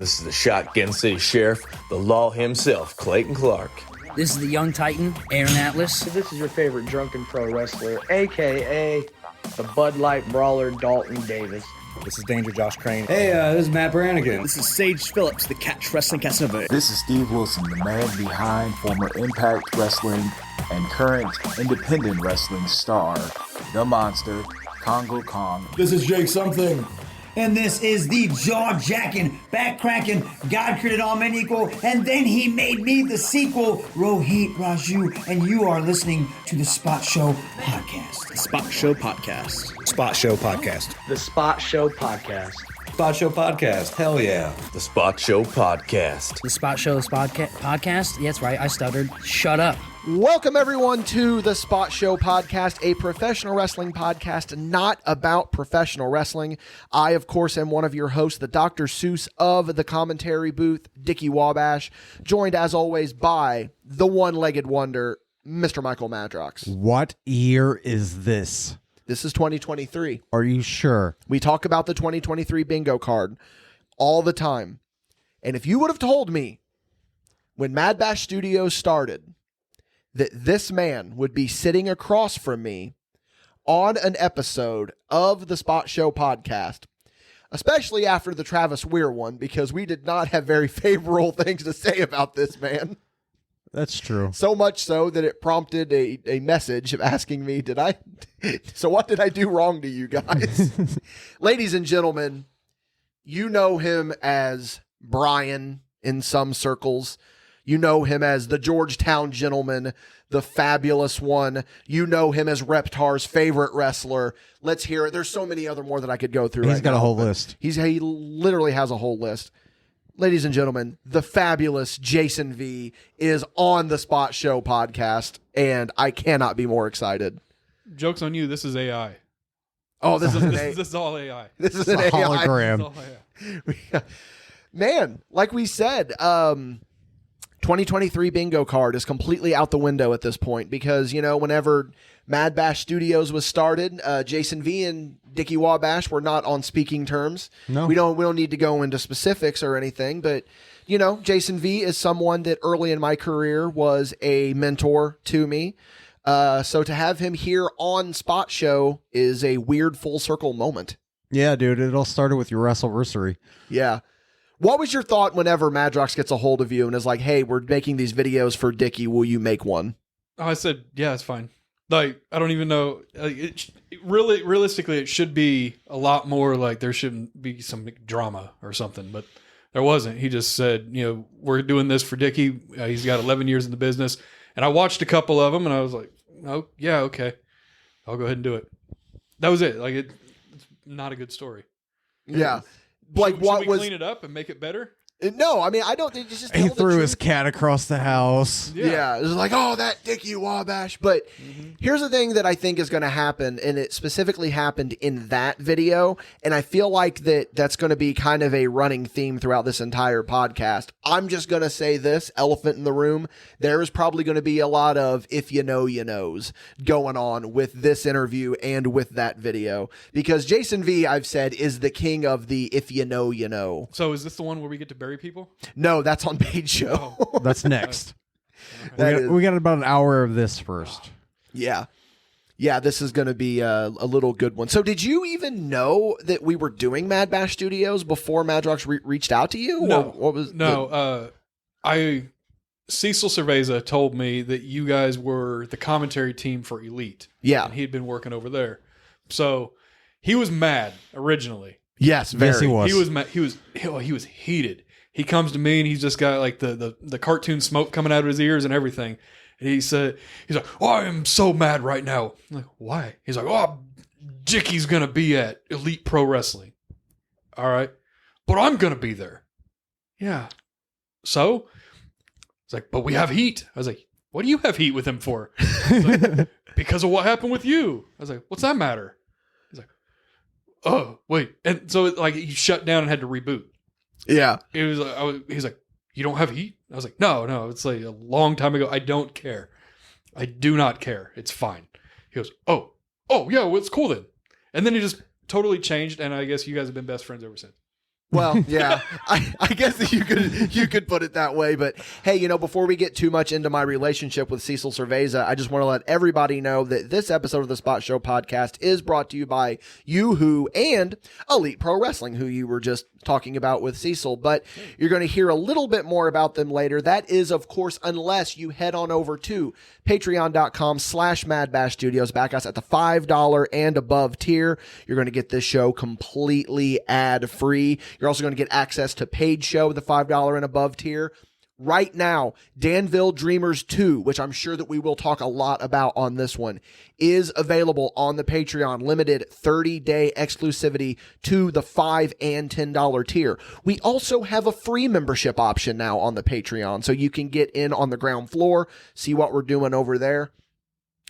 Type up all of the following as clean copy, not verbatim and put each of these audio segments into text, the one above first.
This is the Shotgun City Sheriff, the law himself, Clayton Clark. This is the young Titan, Aaron Atlas. This is your favorite drunken pro wrestler, a.k.a. the Bud Light Brawler, Dalton Davis. This is Danger Josh Crane. Hey, this is Matt Brannigan. This is Sage Phillips, the Catch Wrestling Casanova. This is Steve Wilson, the man behind former Impact Wrestling and current independent wrestling star, The Monster, Congo Kong. This is Jake Something. And this is the jaw-jacking, back-cracking, God created all men equal, and then he made me the sequel, Rohit Raju, and you are listening to the Spot Show Podcast. The Spot Show Podcast. Spot Show Podcast. The Spot Show Podcast. Spot Show Podcast. Hell yeah. The Spot Show Podcast. The Spot Show Podcast? Yeah, that's right, I stuttered. Shut up. Welcome, everyone, to the Spot Show Podcast, a professional wrestling podcast not about professional wrestling. I, of course, am one of your hosts, the Dr. Seuss of the commentary booth, Dickie Wabash, joined, as always, by the one-legged wonder, Mr. Michael Madrox. What year is this? This is 2023. Are you sure? We talk about the 2023 bingo card all the time. And if you would have told me when MadBash Studios started that this man would be sitting across from me on an episode of the Spot Show Podcast, especially after the Travis Weir one, because we did not have very favorable things to say about this man. That's true. So much so that it prompted a message of asking me, so what did I do wrong to you guys? Ladies and gentlemen, you know him as Brian in some circles. You know him as the Georgetown Gentleman, the fabulous one. You know him as Reptar's favorite wrestler. Let's hear it. There's so many other more that I could go through. He's got a whole list. He literally has a whole list. Ladies and gentlemen, the fabulous Jason V is on the Spot Show Podcast, and I cannot be more excited. Joke's on you. This is AI. Oh, this is all AI. This is it's an a AI hologram. Man, like we said, 2023 bingo card is completely out the window at this point because, you know, whenever MadBash Studios was started, Jason V and Dickie Wabash were not on speaking terms. No. We don't need to go into specifics or anything, but, you know, Jason V is someone that early in my career was a mentor to me. So to have him here on Spot Show is a weird full circle moment. Yeah, dude, it all started with your wrestleversary. Yeah. What was your thought whenever Madrox gets a hold of you and is like, hey, we're making these videos for Dickie. Will you make one? I said, yeah, it's fine. Like, I don't even know. Realistically, it should be a lot more like there shouldn't be some drama or something, but there wasn't. He just said, you know, we're doing this for Dickie. He's got 11 years in the business. And I watched a couple of them and I was like, oh, yeah, okay. I'll go ahead and do it. That was it. Like, it's not a good story. Yeah. Should we clean it up and make it better? No, I mean, I don't think it's just... He threw his cat across the house. Yeah, it was like, oh, that Dickie Wabash. But here's the thing that I think is going to happen, and it specifically happened in that video, and I feel like that's going to be kind of a running theme throughout this entire podcast. I'm just going to say this, elephant in the room, there is probably going to be a lot of if you know, you knows going on with this interview and with that video. Because Jason V, I've said, is the king of the if you know, you know. So is this the one where we get to bury people? No, that's on Page Show. Oh. That's next. Okay. We got about an hour of this first. Yeah. Yeah, this is going to be a little good one. So did you even know that we were doing MadBash Studios before Madrox reached out to you? No. Or what was Cecil Cerveza told me that you guys were the commentary team for Elite. Yeah. And he'd been working over there. So he was mad originally. Yes, very. Yes, he was. He was mad. He was heated. He comes to me and he's just got like the cartoon smoke coming out of his ears and everything. And he's like, oh, I am so mad right now. I'm like, why? He's like, oh, Dickie's going to be at Elite Pro Wrestling. All right. But I'm going to be there. Yeah. So? It's like, but we have heat. I was like, what do you have heat with him for? Like, because of what happened with you. I was like, what's that matter? He's like, oh, wait. And so like he shut down and had to reboot. Yeah. It was. He's like, you don't have heat? I was like, no. It's like a long time ago. I don't care. I do not care. It's fine. He goes, oh, yeah, well, it's cool then. And then he just totally changed, and I guess you guys have been best friends ever since. Well, yeah, I guess that you could put it that way. But hey, before we get too much into my relationship with Cecil Cerveza, I just want to let everybody know that this episode of the Spot Show podcast is brought to you by Yoo-Hoo and Elite Pro Wrestling, who you were just talking about with Cecil. But you're going to hear a little bit more about them later. That is, of course, unless you head on over to patreon.com/MadBash Studios. Back us at the $5 and above tier. You're going to get this show completely ad-free. You're also going to get access to paid show with the $5 and above tier. Right now, Danville Dreamers 2, which I'm sure that we will talk a lot about on this one, is available on the Patreon. Limited 30-day exclusivity to the $5 and $10 tier. We also have a free membership option now on the Patreon, so you can get in on the ground floor, see what we're doing over there.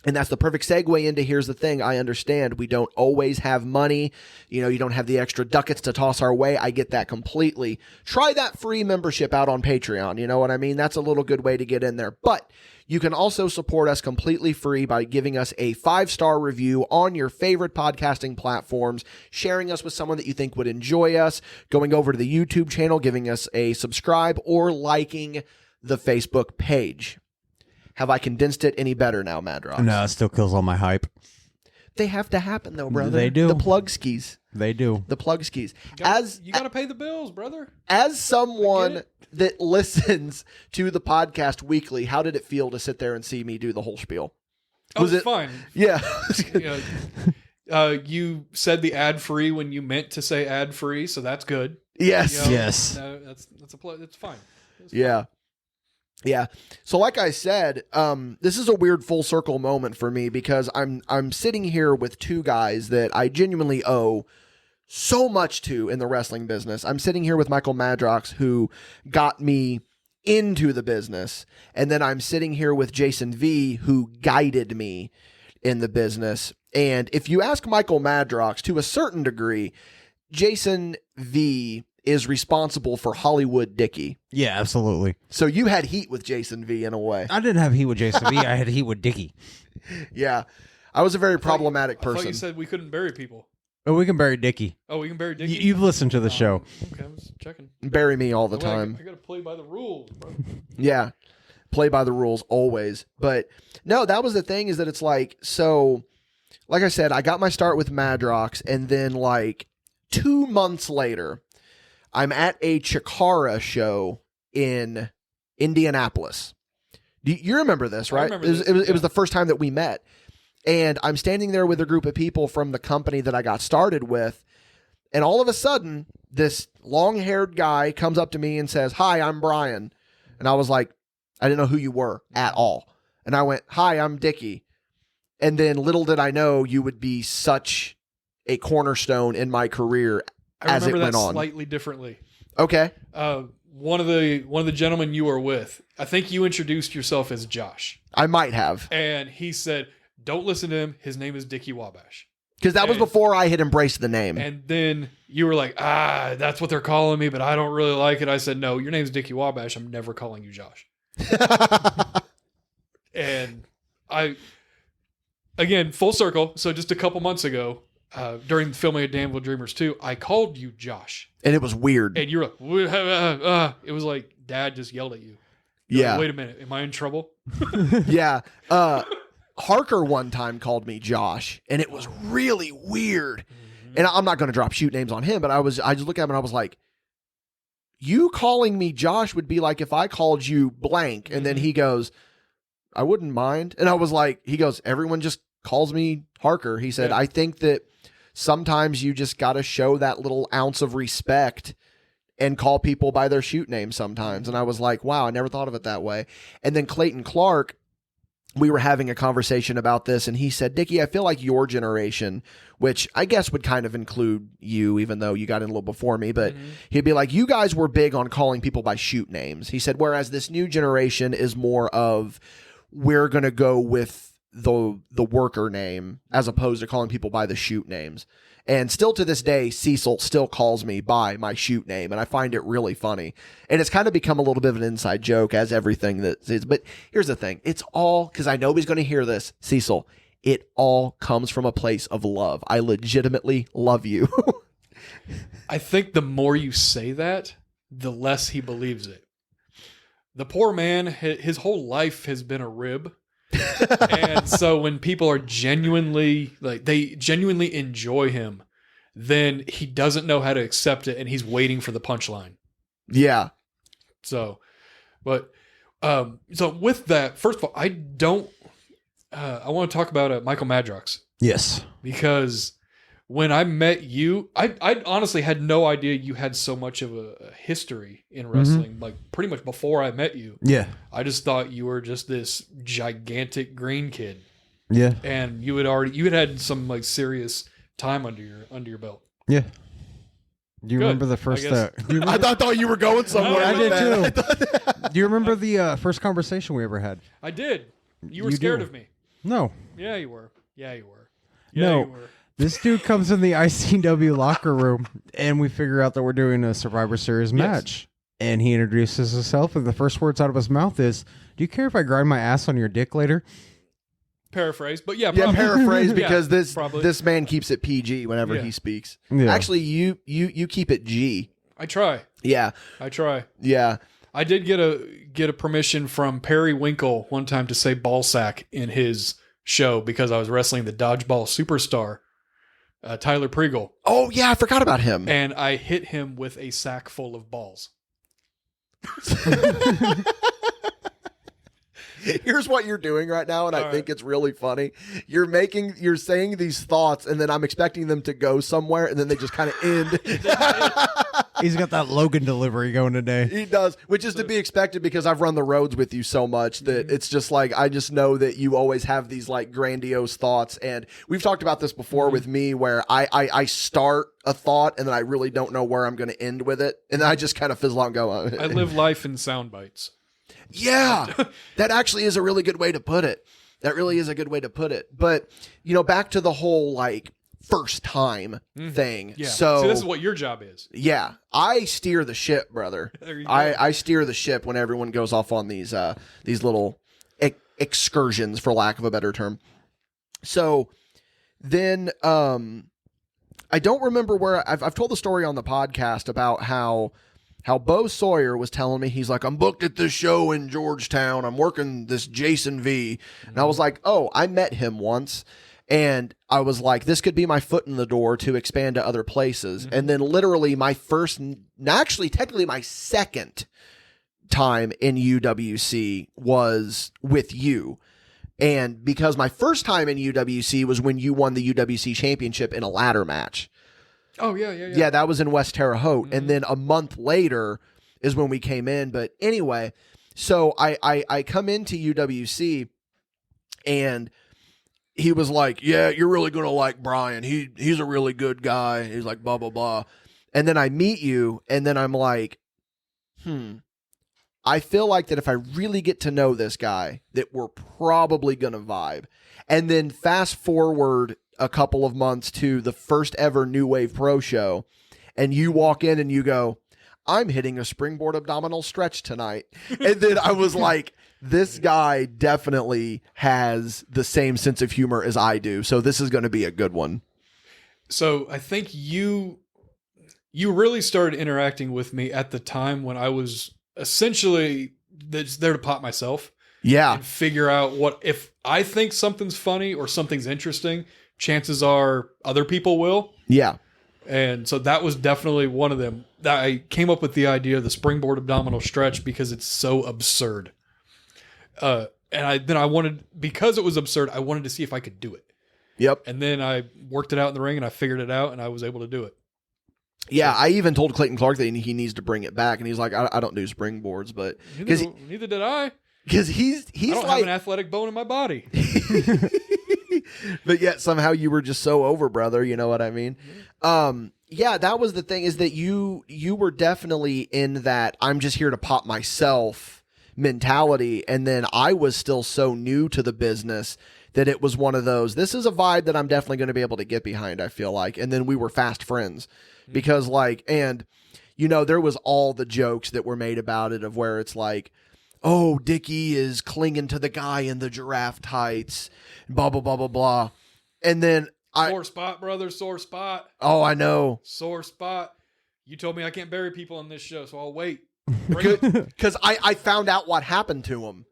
And that's the perfect segue into here's the thing. I understand we don't always have money. You don't have the extra ducats to toss our way. I get that completely. Try that free membership out on Patreon. You know what I mean? That's a little good way to get in there. But you can also support us completely free by giving us a 5-star review on your favorite podcasting platforms, sharing us with someone that you think would enjoy us, going over to the YouTube channel, giving us a subscribe, or liking the Facebook page. Have I condensed it any better now, Madrox? No, it still kills all my hype. They have to happen, though, brother. They do. The plug skis. They do. The plug skis. You got to pay the bills, brother. As someone that listens to the podcast weekly, how did it feel to sit there and see me do the whole spiel? Was it fine? Yeah. You said the ad-free when you meant to say ad-free, so that's good. Yes. Yes. That's it's fine. Yeah. Yeah. So like I said, this is a weird full circle moment for me because I'm sitting here with two guys that I genuinely owe so much to in the wrestling business. I'm sitting here with Michael Madrox, who got me into the business. And then I'm sitting here with Jason V, who guided me in the business. And if you ask Michael Madrox, to a certain degree, Jason V is responsible for Hollywood Dickie. Yeah, absolutely. So you had heat with Jason V in a way. I didn't have heat with Jason V. I had heat with Dickie. Yeah. I was a very problematic person. I thought you said we couldn't bury people. Oh, we can bury Dickie. Oh, we can bury Dickie? You've listened to the show. Okay, I was checking. Bury me all the time. I got to play by the rules, bro. Yeah. Play by the rules always. But no, that was the thing, is that it's like, so like I said, I got my start with Madrox, and then like 2 months later, I'm at a Chikara show in Indianapolis. You remember this, right? It was the first time that we met. And I'm standing there with a group of people from the company that I got started with. And all of a sudden, this long-haired guy comes up to me and says, "Hi, I'm Brian." And I was like, I didn't know who you were at all. And I went, "Hi, I'm Dickie." And then little did I know you would be such a cornerstone in my career as it went on. Slightly differently. Okay. One of the gentlemen you were with, I think you introduced yourself as Josh. I might have. And he said, "Don't listen to him. His name is Dickie Wabash." Because that was before I had embraced the name. And then you were like, that's what they're calling me, but I don't really like it. I said, "No, your name's Dickie Wabash. I'm never calling you Josh." And again, full circle. So just a couple months ago, during the filming of Danville Dreamers 2, I called you Josh. And it was weird. And you're like, it was like Dad just yelled at you. Yeah. Like, wait a minute. Am I in trouble? Yeah. Harker one time called me Josh, and it was really weird. Mm-hmm. And I'm not going to drop shoot names on him, but I just looked at him and I was like, you calling me Josh would be like if I called you blank. And then he goes, "I wouldn't mind." And I was like, he goes, "Everyone just calls me Harker." He said, "I think that sometimes you just got to show that little ounce of respect and call people by their shoot name sometimes." And I was like, wow, I never thought of it that way. And then Clayton Clark, we were having a conversation about this, and he said, "Dickie, I feel like your generation," which I guess would kind of include you, even though you got in a little before me, but he'd be like, "You guys were big on calling people by shoot names." He said, whereas this new generation is more of, we're going to go with the worker name as opposed to calling people by the shoot names. And still to this day, Cecil still calls me by my shoot name, and I find it really funny. And it's kind of become a little bit of an inside joke, as everything that is. But here's the thing. It's all, because I know he's going to hear this, Cecil, it all comes from a place of love. I legitimately love you. I think the more you say that, the less he believes it. The poor man, his whole life has been a rib. And so when people are genuinely, like, they genuinely enjoy him, then he doesn't know how to accept it, and he's waiting for the punchline. Yeah. So, but, so with that, first of all, I want to talk about Michael Madrox. Yes. Because when I met you, I honestly had no idea you had so much of a history in wrestling. Like, pretty much before I met you. Yeah. I just thought you were just this gigantic green kid. Yeah. And you had had some like serious time under your belt. Yeah. Do you Good, remember the first? I guess. I thought you were going somewhere. I did too. Do you remember the first conversation we ever had? I did. You were You scared do. of me. No. Yeah, you were. Yeah, you were. No. You were. This dude comes in the ICW locker room, and we figure out that we're doing a Survivor Series match. And he introduces himself, and the first words out of his mouth is, "Do you care if I grind my ass on your dick later?" Paraphrase, but yeah, Yeah, probably. paraphrase because Yeah, this probably. this man keeps it PG whenever Yeah. he speaks. Yeah. Actually, you keep it G. I try. Yeah. I try. Yeah. I did get a permission from Perry Winkle one time to say ballsack in his show because I was wrestling the dodgeball superstar, Tyler Pregel. Oh yeah, I forgot about him. And I hit him with a sack full of balls. Here's what you're doing right now, and I think it's really funny. You're saying these thoughts, and then I'm expecting them to go somewhere, and then they just kind of end. He's got that Logan delivery going today. He does, which is to be expected because I've run the roads with you so much that it's just like I just know that you always have these like grandiose thoughts, and we've talked about this before with me where I start a thought and then I really don't know where I'm going to end with it, and then I just kind of fizzle out and go. I live life in sound bites. Yeah, that actually is a really good way to put it. That really is a good way to put it. But, back to the whole like first time thing. Yeah. So see, this is what your job is. Yeah, I steer the ship, brother. There you go. I steer the ship when everyone goes off on these little excursions, for lack of a better term. So then I don't remember where I've told the story on the podcast about how Bo Sawyer was telling me, he's like, I'm booked at this show in Georgetown. I'm working this Jason V. And I was like, oh, I met him once. And I was like, this could be my foot in the door to expand to other places. And then literally technically my second time in UWC was with you. And because my first time in UWC was when you won the UWC championship in a ladder match. Oh, yeah. Yeah, that was in West Terre Haute. And then a month later is when we came in. But anyway, so I come into UWC and he was like, yeah, you're really going to like Brian. He's a really good guy. He's like, blah, blah, blah. And then I meet you and then I'm like, I feel like that if I really get to know this guy, that we're probably going to vibe. And then fast forward a couple of months to the first ever New Wave Pro show, and you walk in and you go, I'm hitting a springboard abdominal stretch tonight. And then I was like, this guy definitely has the same sense of humor as I do. So this is going to be a good one. So I think you really started interacting with me at the time when I was essentially there to pop myself. Yeah. And figure out what, if I think something's funny or something's interesting, chances are other people will. Yeah. And so that was definitely one of them. I came up with the idea of the springboard abdominal stretch because it's so absurd. And I wanted, because it was absurd, I wanted to see if I could do it. Yep. And then I worked it out in the ring and I figured it out and I was able to do it. Yeah, I even told Clayton Clark that he needs to bring it back, and he's like, I don't do springboards, but Neither did I. Because he's I don't like have an athletic bone in my body. But yet somehow you were just so over, brother. You know what I mean? Yeah, that was the thing, is that you were definitely in that I'm just here to pop myself mentality. And then I was still so new to the business that it was one of those, this is a vibe that I'm definitely going to be able to get behind, I feel like. And then we were fast friends because there was all the jokes that were made about it of where it's like, oh, Dickie is clinging to the guy in the giraffe tights, blah, blah, blah, blah, blah. And then Sore spot, brother. Sore spot. Oh, I know. Sore spot. You told me I can't bury people on this show, so I'll wait. Because I found out what happened to him.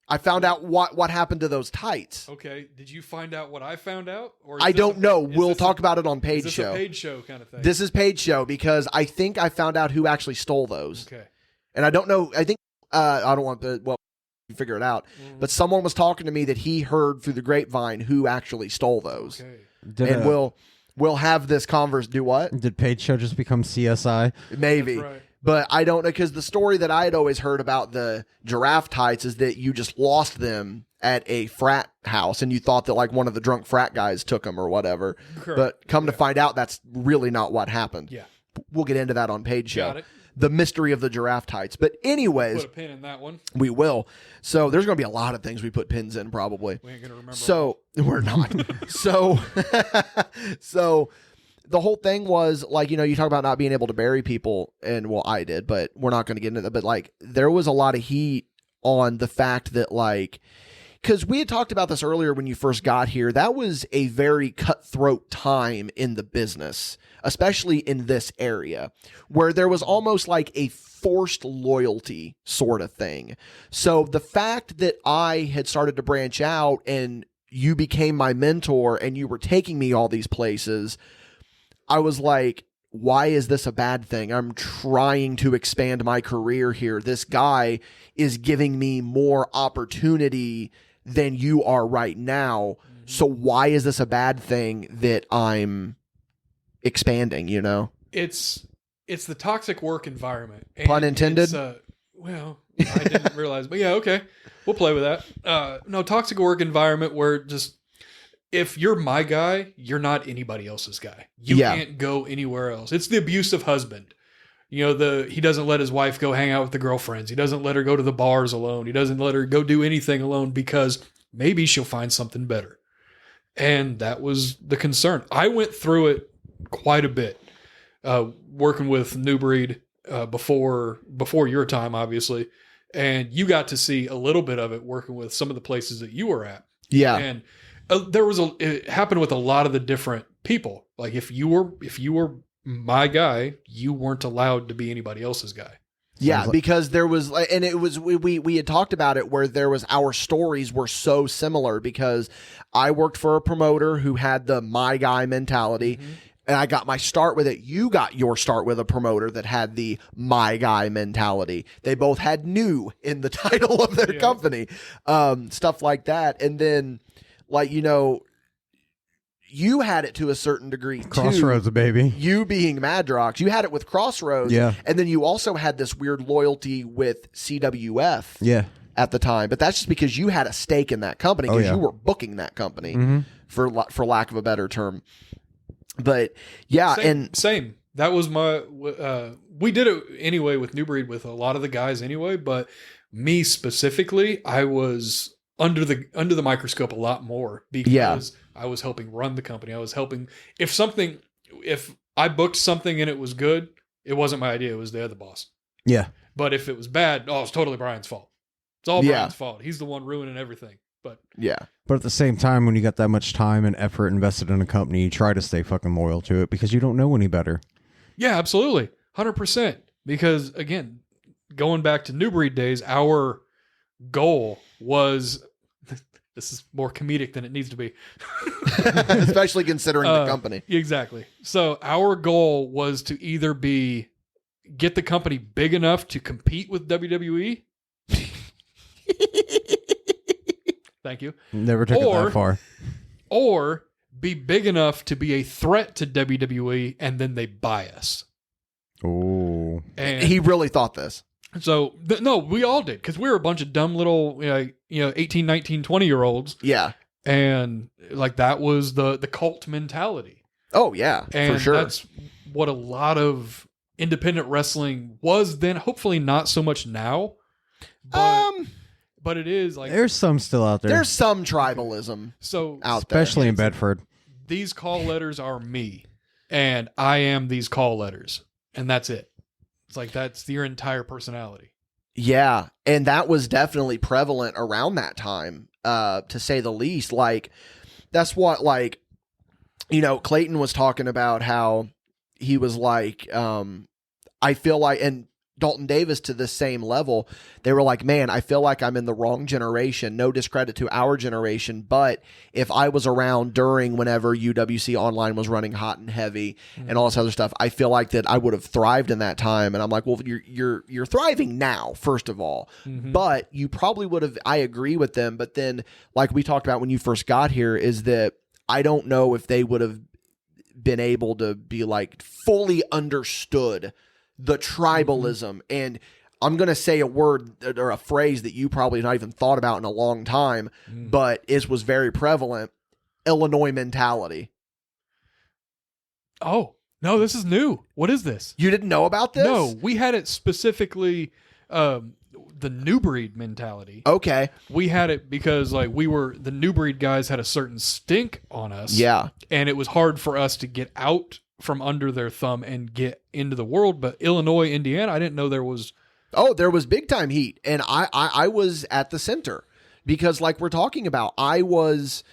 I found out what happened to those tights. Okay. Did you find out what I found out? Or I don't know. We'll talk about it on Paige Show. Show. A Paige Show kind of thing. This is Paige Show because I think I found out who actually stole those. Okay. And I don't know. I think I don't want to. Well, you figure it out. But someone was talking to me that he heard through the grapevine who actually stole those. Okay. And we'll have this converse. Do what? Did Paige Show just become CSI? Maybe. That's right. But I don't know, because the story that I had always heard about the giraffe tights is that you just lost them at a frat house and you thought that like one of the drunk frat guys took them or whatever. Correct. But come to find out, that's really not what happened. Yeah. We'll get into that on Paige Show. Got it. The mystery of the giraffe tights. But anyways, Put a pin in that one. we will. So there's going to be a lot of things we put pins in probably. We ain't going to remember. So we're not. so the whole thing was like, you know, you talk about not being able to bury people, and well, I did, but we're not going to get into that. But like, there was a lot of heat on the fact that like, because we had talked about this earlier when you first got here, that was a very cutthroat time in the business, especially in this area, where there was almost like a forced loyalty sort of thing. So the fact that I had started to branch out and you became my mentor and you were taking me all these places, I was like, why is this a bad thing? I'm trying to expand my career here. This guy is giving me more opportunity than you are right now. So why is this a bad thing that I'm expanding, you know? It's the toxic work environment. Pun intended? Well, I didn't realize, but yeah, okay. We'll play with that. No, toxic work environment where just, if you're my guy, you're not anybody else's guy. You can't go anywhere else. It's the abusive husband. You know, he doesn't let his wife go hang out with the girlfriends. He doesn't let her go to the bars alone. He doesn't let her go do anything alone because maybe she'll find something better. And that was the concern. I went through it quite a bit, working with New Breed before your time, obviously. And you got to see a little bit of it working with some of the places that you were at. Yeah. And it happened with a lot of the different people. Like if you were my guy, you weren't allowed to be anybody else's guy. Yeah, because there was, and it was, we had talked about it where there was, our stories were so similar because I worked for a promoter who had the my guy mentality. And I got my start with it. You got your start with a promoter that had the my guy mentality. They both had new in the title of their company, stuff like that. And then, like, you know, you had it to a certain degree Crossroads, too. baby. You being Madrox, you had it with Crossroads. Yeah. And then you also had this weird loyalty with CWF. Yeah. At the time, but that's just because you had a stake in that company because you were booking that company, for lack of a better term. But yeah, same. That was my. We did it anyway with New Breed with a lot of the guys anyway, but me specifically, I was under the microscope a lot more because I was helping run the company. I was helping if I booked something and it was good, it wasn't my idea. It was the other boss. Yeah. But if it was bad, it's totally Brian's fault. It's all Brian's fault. He's the one ruining everything. But But at the same time, when you got that much time and effort invested in a company, you try to stay fucking loyal to it because you don't know any better. Yeah, absolutely. 100%. Because again, going back to New Breed days, our goal was, this is more comedic than it needs to be. especially considering the company. Exactly. So our goal was to either get the company big enough to compete with WWE. Thank you. Never took it that far. Or be big enough to be a threat to WWE and then they buy us. Oh. And he really thought this. So, no, we all did because we were a bunch of dumb little, 18, 19, 20-year-olds. Yeah. And like that was the cult mentality. Oh, yeah, and for sure. That's what a lot of independent wrestling was then. Hopefully not so much now. But it is like there's some still out there. There's some tribalism out there. Especially in Bedford. These call letters are me, and I am these call letters, and that's it. It's like that's your entire personality. Yeah, and that was definitely prevalent around that time, to say the least. Like, that's what, like, Clayton was talking about how he was like, I feel like, and Dalton Davis to the same level, they were like, man, I feel like I'm in the wrong generation. No discredit to our generation, but if I was around during whenever UWC Online was running hot and heavy and all this other stuff, I feel like that I would have thrived in that time. And I'm like, well, you're thriving now, first of all, but you probably would have. I agree with them, but then, like we talked about when you first got here, is that I don't know if they would have been able to be like fully understood the tribalism. And I'm going to say a word or a phrase that you probably not even thought about in a long time, but was very prevalent: Illinois mentality. Oh, no, this is new. What is this? You didn't know about this? No, we had it specifically, the new breed mentality. Okay. We had it because like the new breed guys had a certain stink on us. Yeah. And it was hard for us to get out from under their thumb and get into the world. But Illinois, Indiana, I didn't know there was. Oh, there was big time heat. And I was at the center because like we're talking about, I was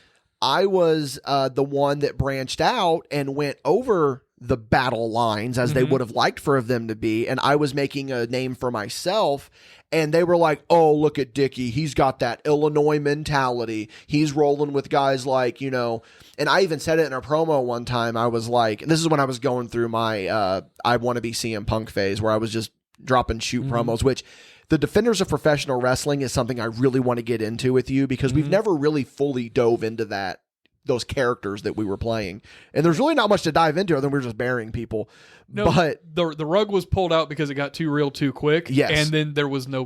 the one that branched out and went over the battle lines as they would have liked for them to be. And I was making a name for myself. And they were like, oh, look at Dickie. He's got that Illinois mentality. He's rolling with guys like, and I even said it in a promo one time. I was like, and this is when I was going through my I want to be CM Punk phase where I was just dropping shoot promos, which the Defenders of Professional Wrestling is something I really want to get into with you because we've never really fully dove into those characters that we were playing. And there's really not much to dive into other than we're just burying people. No, but the rug was pulled out because it got too real too quick. Yes. And then there was no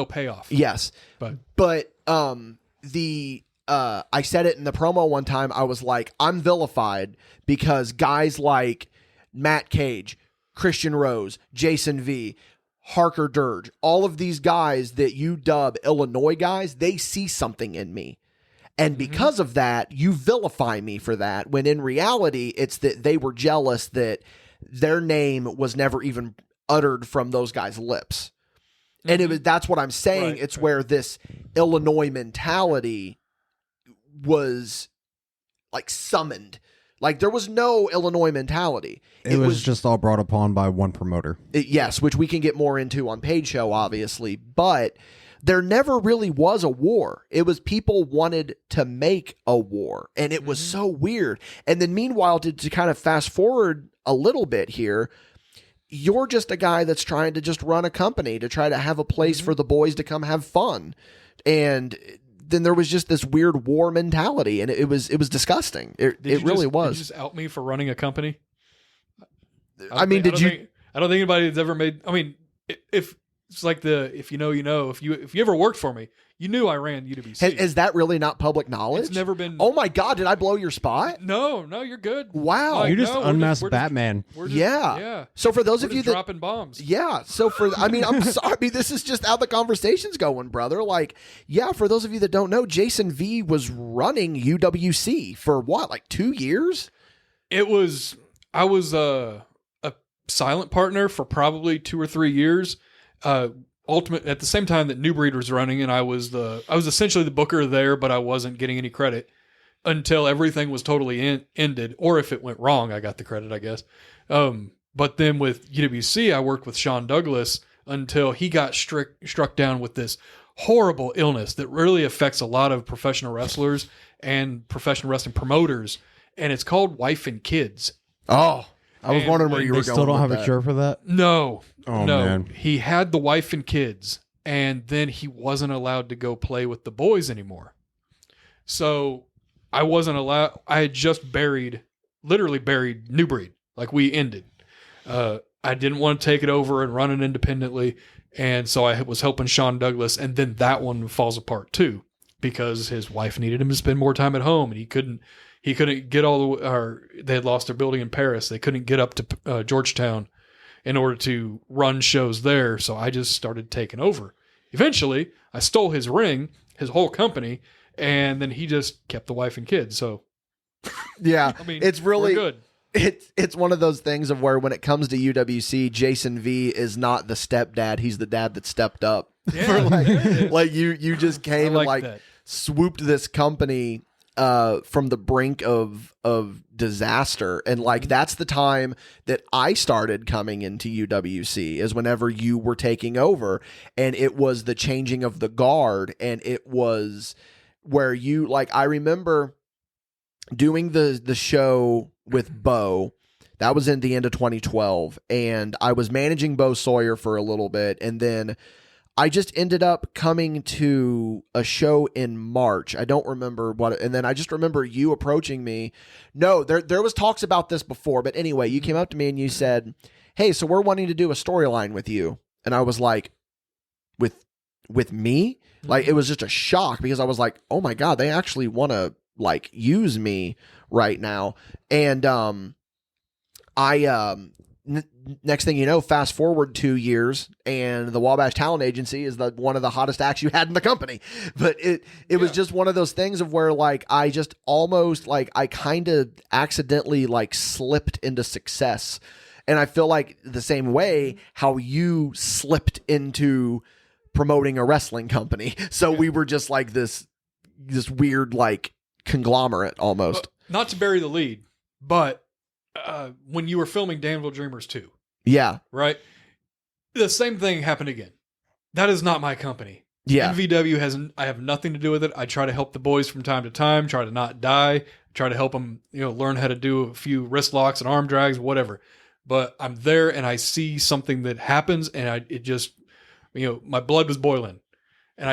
payoff. Yes. But I said it in the promo one time. I was like, I'm vilified because guys like Matt Cage, Christian Rose, Jason V, Harker Dirge, all of these guys that you dub Illinois guys, they see something in me. And because of that, you vilify me for that, when in reality, it's that they were jealous that their name was never even uttered from those guys' lips. And that's what I'm saying. It's where this Illinois mentality was like summoned. Like there was no Illinois mentality. It was just all brought upon by one promoter. Yes, which we can get more into on Paid Show, obviously. But there never really was a war. It was people wanted to make a war. And it was so weird. And then meanwhile, to kind of fast forward a little bit here, you're just a guy that's trying to just run a company to try to have a place for the boys to come have fun. And then there was just this weird war mentality, and it was disgusting. It really was. Did you just out me for running a company? I don't think anybody that's ever made. I mean, if it's like if you know, you know. If you ever worked for me, you knew I ran UWC. Is that really not public knowledge? It's never been. Oh my God! Did I blow your spot? No, you're good. Wow, you just unmasked Batman. Yeah. So for those of you that dropping bombs, yeah. So I'm sorry. This is just how the conversation's going, brother. Like, yeah. For those of you that don't know, Jason V was running UWC for what, like 2 years? I was a silent partner for probably 2 or 3 years. Ultimate at the same time that New Breed was running, and I was essentially the booker there, but I wasn't getting any credit until everything was totally ended, or if it went wrong, I got the credit, I guess. But then with UWC, I worked with Sean Douglas until he got struck down with this horrible illness that really affects a lot of professional wrestlers and professional wrestling promoters, and it's called wife and kids. Oh, I was wondering where you were going. They still don't have a cure for that? No. Oh, no. man. He had the wife and kids, and then he wasn't allowed to go play with the boys anymore. So I wasn't allowed. I had just literally buried New Breed. Like we ended. I didn't want to take it over and run it independently. And so I was helping Sean Douglas, and then that one falls apart too, because his wife needed him to spend more time at home, and he couldn't get they had lost their building in Paris. They couldn't get up to Georgetown in order to run shows there. So I just started taking over. Eventually, I stole his ring, his whole company, and then he just kept the wife and kids. So, yeah, I mean, it's really we're good. It's one of those things of where when it comes to UWC, Jason V is not the stepdad; he's the dad that stepped up. Yeah, like you just came and that. swooped this company from the brink of disaster, and like that's the time that I started coming into UWC, is whenever you were taking over, and it was the changing of the guard, and it was where you, like, I remember doing the show with Bo. That was in the end of 2012, and I was managing Bo Sawyer for a little bit, and then I just ended up coming to a show in March. I don't remember what, and then I just remember you approaching me. No, there was talks about this before, but anyway, you came up to me and you said, "Hey, so we're wanting to do a storyline with you." And I was like, with me? Like, it was just a shock, because I was like, "Oh my God, they actually want to like use me right now." And next thing you know, fast forward 2 years, and the Wabash Talent Agency is one of the hottest acts you had in the company. But it was just one of those things of where, like, I just almost, like, I kind of accidentally like slipped into success. And I feel like the same way how you slipped into promoting a wrestling company. So we were just like this weird like conglomerate almost. Not to bury the lead, but when you were filming Danville Dreamers 2. Yeah. Right? The same thing happened again. That is not my company. Yeah. MVW I have nothing to do with it. I try to help the boys from time to time, try to not die, try to help them, learn how to do a few wrist locks and arm drags, whatever. But I'm there and I see something that happens, and it just, my blood was boiling, and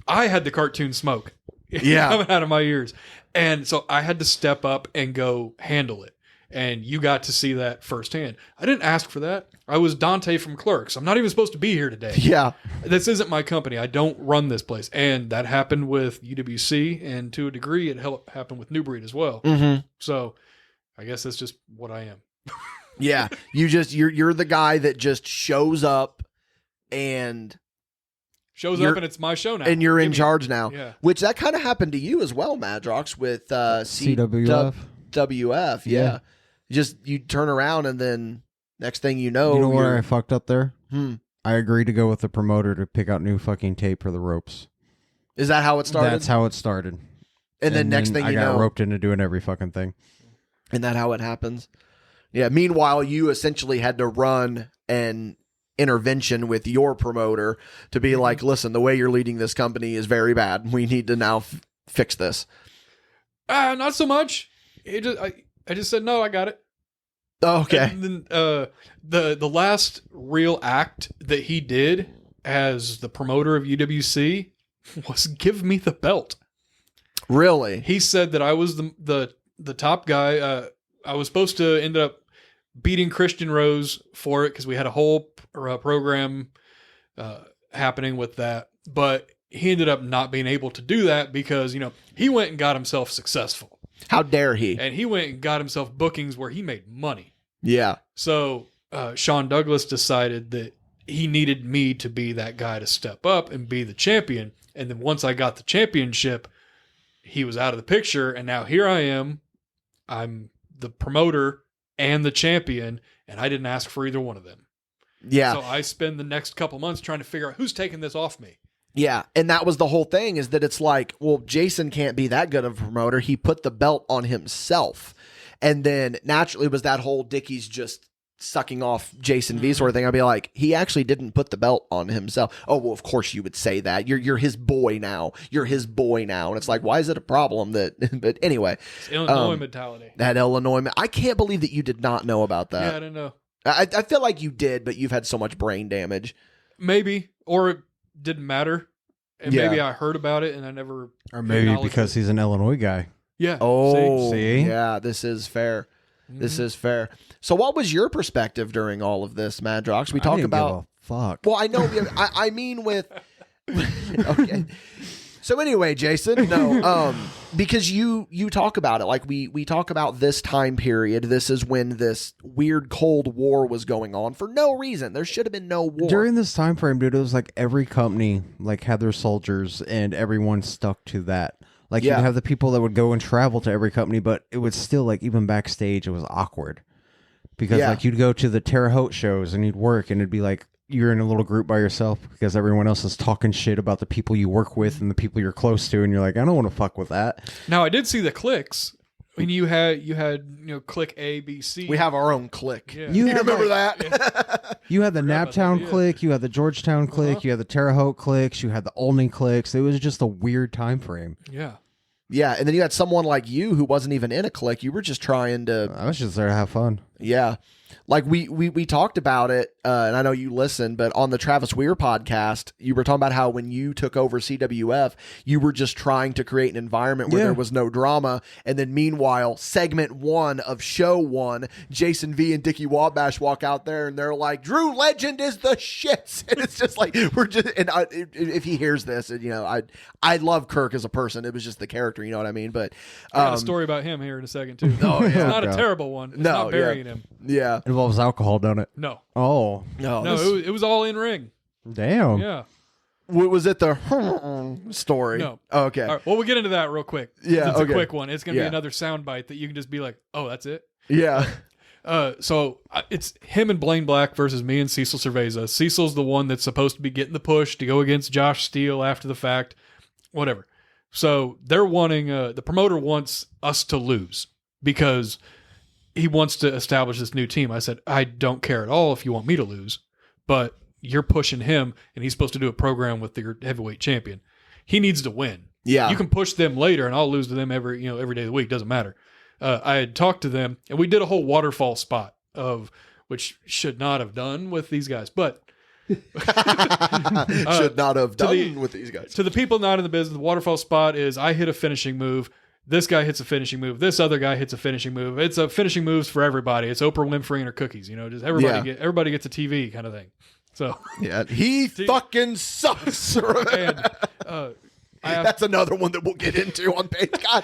I had the cartoon smoke coming out of my ears. And so I had to step up and go handle it. And you got to see that firsthand. I didn't ask for that. I was Dante from Clerks. I'm not even supposed to be here today. Yeah. This isn't my company. I don't run this place. And that happened with UWC, and to a degree, it happened with New Breed as well. Mm-hmm. So I guess that's just what I am. Yeah. You're the guy that just shows up and it's my show now. And you're in charge now. Yeah. Which that kind of happened to you as well, Madrox, with CWF. WF, yeah. Just you turn around, and then next thing you know, where I fucked up there? I agreed to go with the promoter to pick out new fucking tape for the ropes. Is that how it started? That's how it started. And then next thing I got roped into doing every fucking thing. And that how it happens? Yeah. Meanwhile, you essentially had to run an intervention with your promoter to be like, "Listen, the way you're leading this company is very bad. We need to now fix this." Not so much. I just said, "No, I got it." Okay. And then the last real act that he did as the promoter of UWC was give me the belt. Really? He said that I was the top guy. I was supposed to end up beating Christian Rose for it, because we had a whole program happening with that. But he ended up not being able to do that because, he went and got himself successful. How dare he? And he went and got himself bookings where he made money. Yeah. So Sean Douglas decided that he needed me to be that guy to step up and be the champion. And then once I got the championship, he was out of the picture. And now here I am. I'm the promoter and the champion, and I didn't ask for either one of them. Yeah. So I spend the next couple months trying to figure out who's taking this off me. Yeah, and that was the whole thing, is that it's like, well, Jason can't be that good of a promoter. He put the belt on himself. And then naturally was that whole Dickie's just sucking off Jason V sort of thing. I'd be like, he actually didn't put the belt on himself. Oh, well, of course you would say that. You're his boy now. You're his boy now. And it's like, why is it a problem that, but anyway. It's Illinois mentality. That Illinois, I can't believe that you did not know about that. Yeah, I didn't know. I feel like you did, but you've had so much brain damage. Maybe, or it didn't matter. And maybe I heard about it and I never. Or maybe because he's an Illinois guy. Yeah. Oh, see? Yeah, this is fair. This is fair. So what was your perspective during all of this, Madrox? We talk about fuck. Well, I know I mean with okay. So anyway, Jason, no, because you talk about it, like we talk about this time period. This is when this weird Cold War was going on for no reason. There should have been no war. During this time frame, dude, it was like every company like had their soldiers and everyone stuck to that. Like you'd have the people that would go and travel to every company, but it was still like even backstage, it was awkward. Because like you'd go to the Terre Haute shows and you'd work and it'd be like you're in a little group by yourself because everyone else is talking shit about the people you work with and the people you're close to, and you're like, I don't want to fuck with that. Now I did see the cliques. I mean, you had clique A, B, C. We have our own clique. Yeah. You remember like, that? You had the Naptown yeah. clique, you had the Georgetown clique, you had the Terre Haute cliques, you had the Olney cliques. It was just a weird time frame. Yeah. Yeah, and then you had someone like you who wasn't even in a clique. You were just trying to... I was just there to have fun. Yeah. Like we talked about it, and I know you listened, but on the Travis Weir podcast, you were talking about how when you took over CWF, you were just trying to create an environment where there was no drama. And then meanwhile, segment 1 of show 1, Jason V and Dickie Wabash walk out there and they're like, Drew Legend is the shit. And it's just like, we're just, and if he hears this, and, I love Kirk as a person. It was just the character, you know what I mean? But I got a story about him here in a second too. Oh, yeah. It's not a terrible one. It's not burying him. Yeah. It involves alcohol, don't it? No. Oh. No, it was all in ring. Damn. Yeah. Was it the story? No. Oh, okay. All right, well, we'll get into that real quick. Yeah, It's okay. a quick one. It's going to be Yeah. another soundbite that you can just be like, oh, that's it? Yeah. It's him and Blaine Black versus me and Cecil Cerveza. Cecil's the one that's supposed to be getting the push to go against Josh Steele after the fact. Whatever. So they're wanting, the promoter wants us to lose because he wants to establish this new team. I said, I don't care at all if you want me to lose, but you're pushing him and he's supposed to do a program with your heavyweight champion. He needs to win. Yeah. You can push them later and I'll lose to them every day of the week. Doesn't matter. I had talked to them and we did a whole waterfall spot which should not have done with these guys, but should not have done with these guys. To the people not in the business, the waterfall spot is I hit a finishing move. This guy hits a finishing move. This other guy hits a finishing move. It's a finishing moves for everybody. It's Oprah Winfrey and her cookies. Just everybody gets a TV kind of thing. So yeah, he fucking sucks. And that's another one that we'll get into on page. God,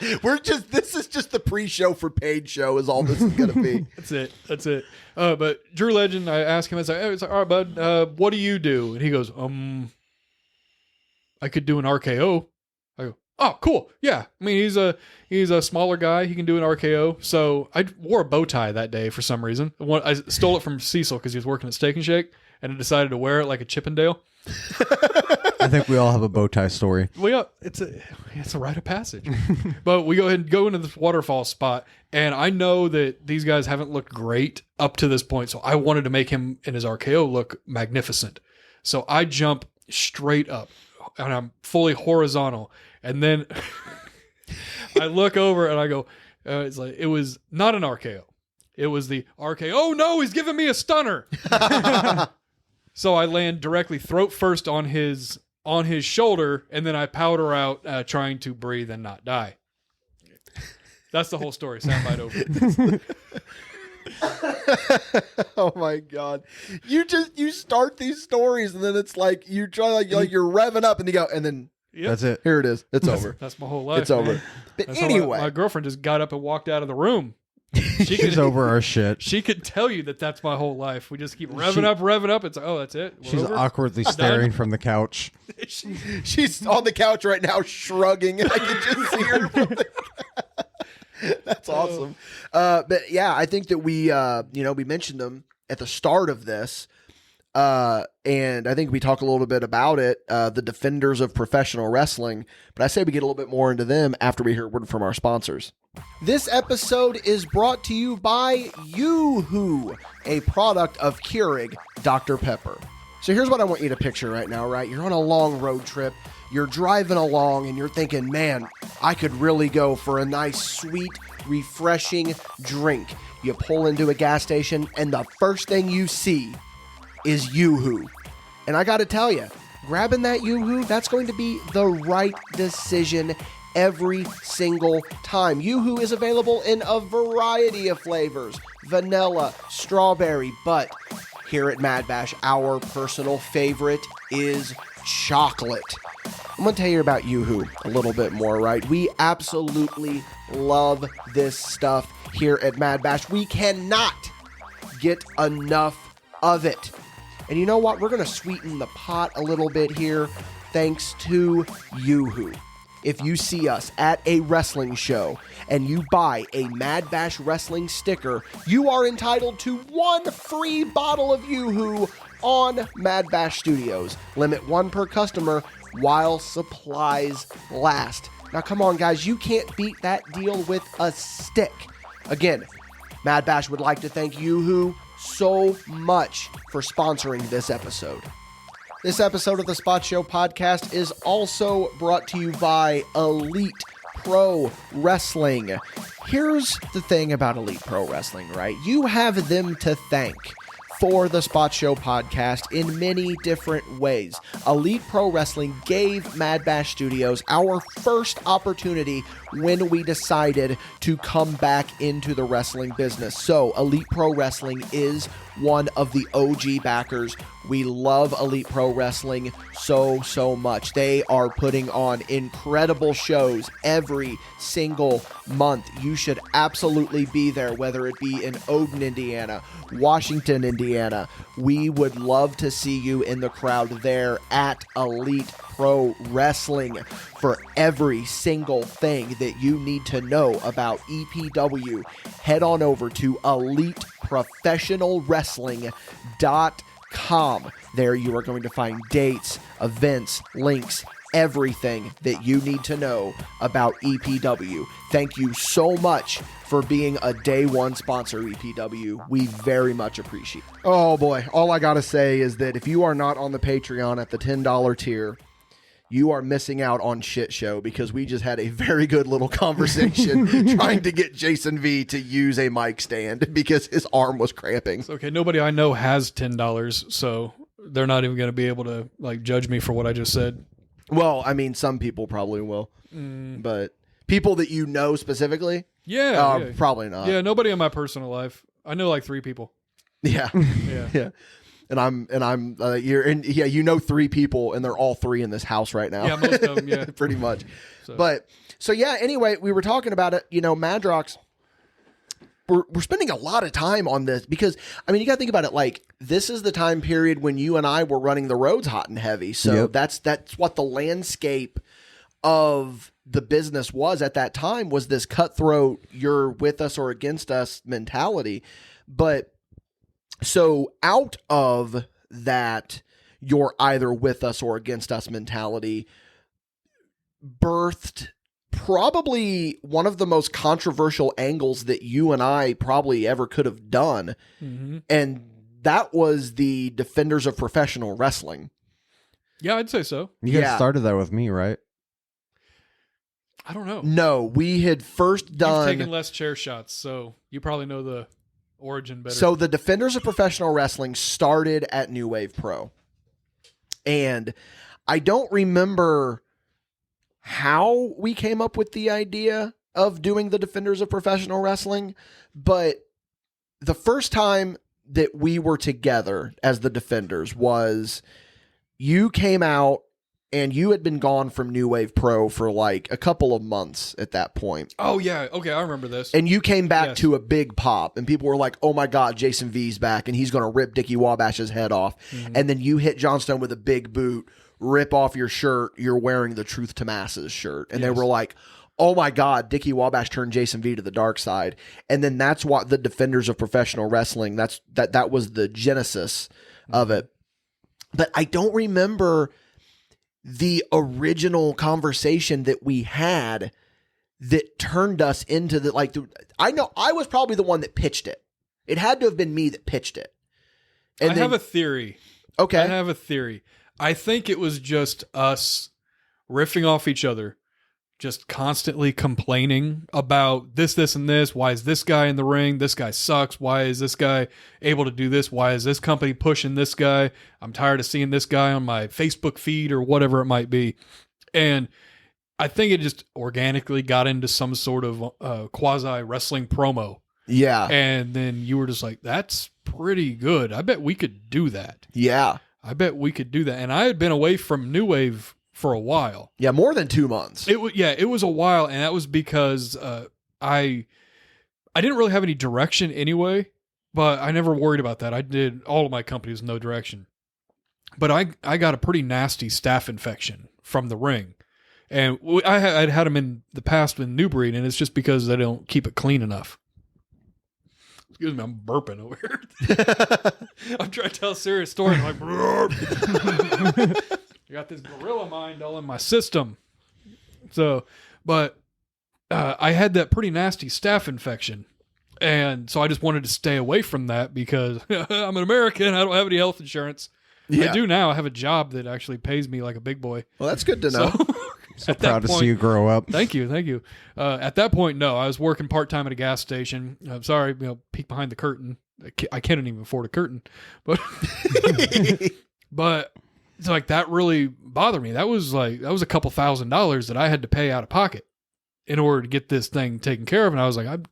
this is just the pre-show for paid show is all this is gonna be. That's it. But Drew Legend, I asked him, I was like, all right, bud, what do you do? And he goes, I could do an RKO. I go, oh, cool. Yeah. I mean, he's a smaller guy. He can do an RKO. So I wore a bow tie that day for some reason. I stole it from Cecil because he was working at Steak and Shake, and I decided to wear it like a Chippendale. I think we all have a bow tie story. Well, it's a rite of passage. But we go ahead and go into this waterfall spot, and I know that these guys haven't looked great up to this point, so I wanted to make him and his RKO look magnificent. So I jump straight up, and I'm fully horizontal, and then I look over and I go, it's like it was not an RKO. It was the RKO. Oh no, he's giving me a stunner. So I land directly throat first on his shoulder, and then I powder out, trying to breathe and not die. That's the whole story. Soundbite over. Oh my god! You start these stories, and then it's like you try like you're revving up, and you go, and then That's it. Here it is. It's over. That's my whole life. It's over. Man. But That's anyway, my girlfriend just got up and walked out of the room. She's over our shit. She could tell you that's my whole life. We just keep revving up. It's like, oh, that's it. We're She's over? awkwardly staring from the couch. She's on the couch right now, shrugging. I can just see her. From the... That's awesome. But yeah, I think that we mentioned them at the start of this. And I think we talk a little bit about it, the defenders of professional wrestling, but I say we get a little bit more into them after we hear a word from our sponsors. This episode is brought to you by Yoo-Hoo, a product of Keurig Dr. Pepper. So here's what I want you to picture right now, right? You're on a long road trip, you're driving along, and you're thinking, man, I could really go for a nice, sweet, refreshing drink. You pull into a gas station, and the first thing you see is Yoo-Hoo. And I got to tell you, grabbing that Yoo-Hoo, that's going to be the right decision every single time. Yoo-Hoo is available in a variety of flavors, vanilla, strawberry, but here at MadBash, our personal favorite is chocolate. I'm going to tell you about Yoo-Hoo a little bit more, right? We absolutely love this stuff here at MadBash. We cannot get enough of it. And you know what? We're going to sweeten the pot a little bit here thanks to Yoo-Hoo. If you see us at a wrestling show and you buy a MadBash wrestling sticker, you are entitled to one free bottle of Yoo-Hoo on MadBash Studios. Limit 1 per customer while supplies last. Now, come on, guys. You can't beat that deal with a stick. Again, MadBash would like to thank Yoo-Hoo so much for sponsoring this episode. This episode of the Spot Show podcast is also brought to you by Elite Pro Wrestling. Here's the thing about Elite Pro Wrestling, right? You have them to thank for the Spot Show podcast in many different ways. Elite Pro Wrestling gave MadBash Studios our first opportunity when we decided to come back into the wrestling business. So Elite Pro Wrestling is one of the OG backers. We love Elite Pro Wrestling so much. They are putting on incredible shows every single month. You should absolutely be there, whether it be in Odin, Indiana, Washington, Indiana. We would love to see you in the crowd there at Elite Pro Wrestling for every single thing that you need to know about EPW. Head on over to EliteProfessionalWrestling.com. There you are going to find dates, events, links, everything that you need to know about EPW. Thank you so much for being a day one sponsor, EPW. We very much appreciate it. Oh boy, all I gotta say is that if you are not on the Patreon at the $10 tier, you are missing out on shit show, because we just had a very good little conversation trying to get Jason V to use a mic stand because his arm was cramping. It's okay. Nobody I know has $10, so they're not even going to be able to judge me for what I just said. Well, I mean, some people probably will, but people that you know specifically, yeah. Probably not. Yeah, nobody in my personal life. I know 3 people. Yeah, yeah. And you know 3 people, and they're all 3 in this house right now. Yeah, most of them, yeah. Pretty much. So yeah, anyway, we were talking about it, Madrox. We're spending a lot of time on this because, I mean, you got to think about it, this is the time period when you and I were running the roads hot and heavy. So that's what the landscape of the business was at that time, was this cutthroat, you're with us or against us mentality. But so out of that, you're either with us or against us mentality, birthed probably one of the most controversial angles that you and I probably ever could have done. Mm-hmm. And that was the Defenders of Professional Wrestling. Yeah, I'd say so. You guys started that with me, right? I don't know. No, we had first done... You've taken less chair shots, so you probably know the origin better. So the Defenders of Professional Wrestling started at New Wave Pro. And I don't remember how we came up with the idea of doing the Defenders of Professional Wrestling, but the first time that we were together as the Defenders was you came out and you had been gone from New Wave Pro for a couple of months at that point. Oh yeah, okay, I remember this. And you came back to a big pop, and people were like, "Oh my God, Jason V's back, and he's going to rip Dickie Wabash's head off." Mm-hmm. And then you hit Johnstone with a big boot, rip off your shirt. You're wearing the Truth to Masses shirt, and they were like, "Oh my God, Dickie Wabash turned Jason V to the dark side." And then that's what the Defenders of Professional Wrestling. That was the genesis of it. But I don't remember the original conversation that we had that turned us into I know I was probably the one that pitched it. It had to have been me that pitched it. And I have a theory. Okay. I have a theory. I think it was just us riffing off each other, just constantly complaining about this, and this. Why is this guy in the ring? This guy sucks. Why is this guy able to do this? Why is this company pushing this guy? I'm tired of seeing this guy on my Facebook feed or whatever it might be. And I think it just organically got into some sort of quasi wrestling promo. Yeah. And then you were just like, that's pretty good. I bet we could do that. Yeah. I bet we could do that. And I had been away from New Wave for a while. Yeah, more than 2 months. It was a while, and that was because I didn't really have any direction anyway, but I never worried about that. I did all of my companies with no direction. But I got a pretty nasty staph infection from the ring. And I'd had them in the past with New Breed, and it's just because they don't keep it clean enough. Excuse me, I'm burping over here. I'm trying to tell a serious story. I'm like, I got this gorilla mind all in my system. So, but I had that pretty nasty staph infection. And so I just wanted to stay away from that because I'm an American. I don't have any health insurance. Yeah. I do now. I have a job that actually pays me like a big boy. Well, that's good to know. So proud to see you grow up. Thank you. At that point, no, I was working part-time at a gas station. I'm sorry, peek behind the curtain. I can't even afford a curtain, but but it's like that really bothered me. That was a couple $1,000s that I had to pay out of pocket in order to get this thing taken care of. And I was like, a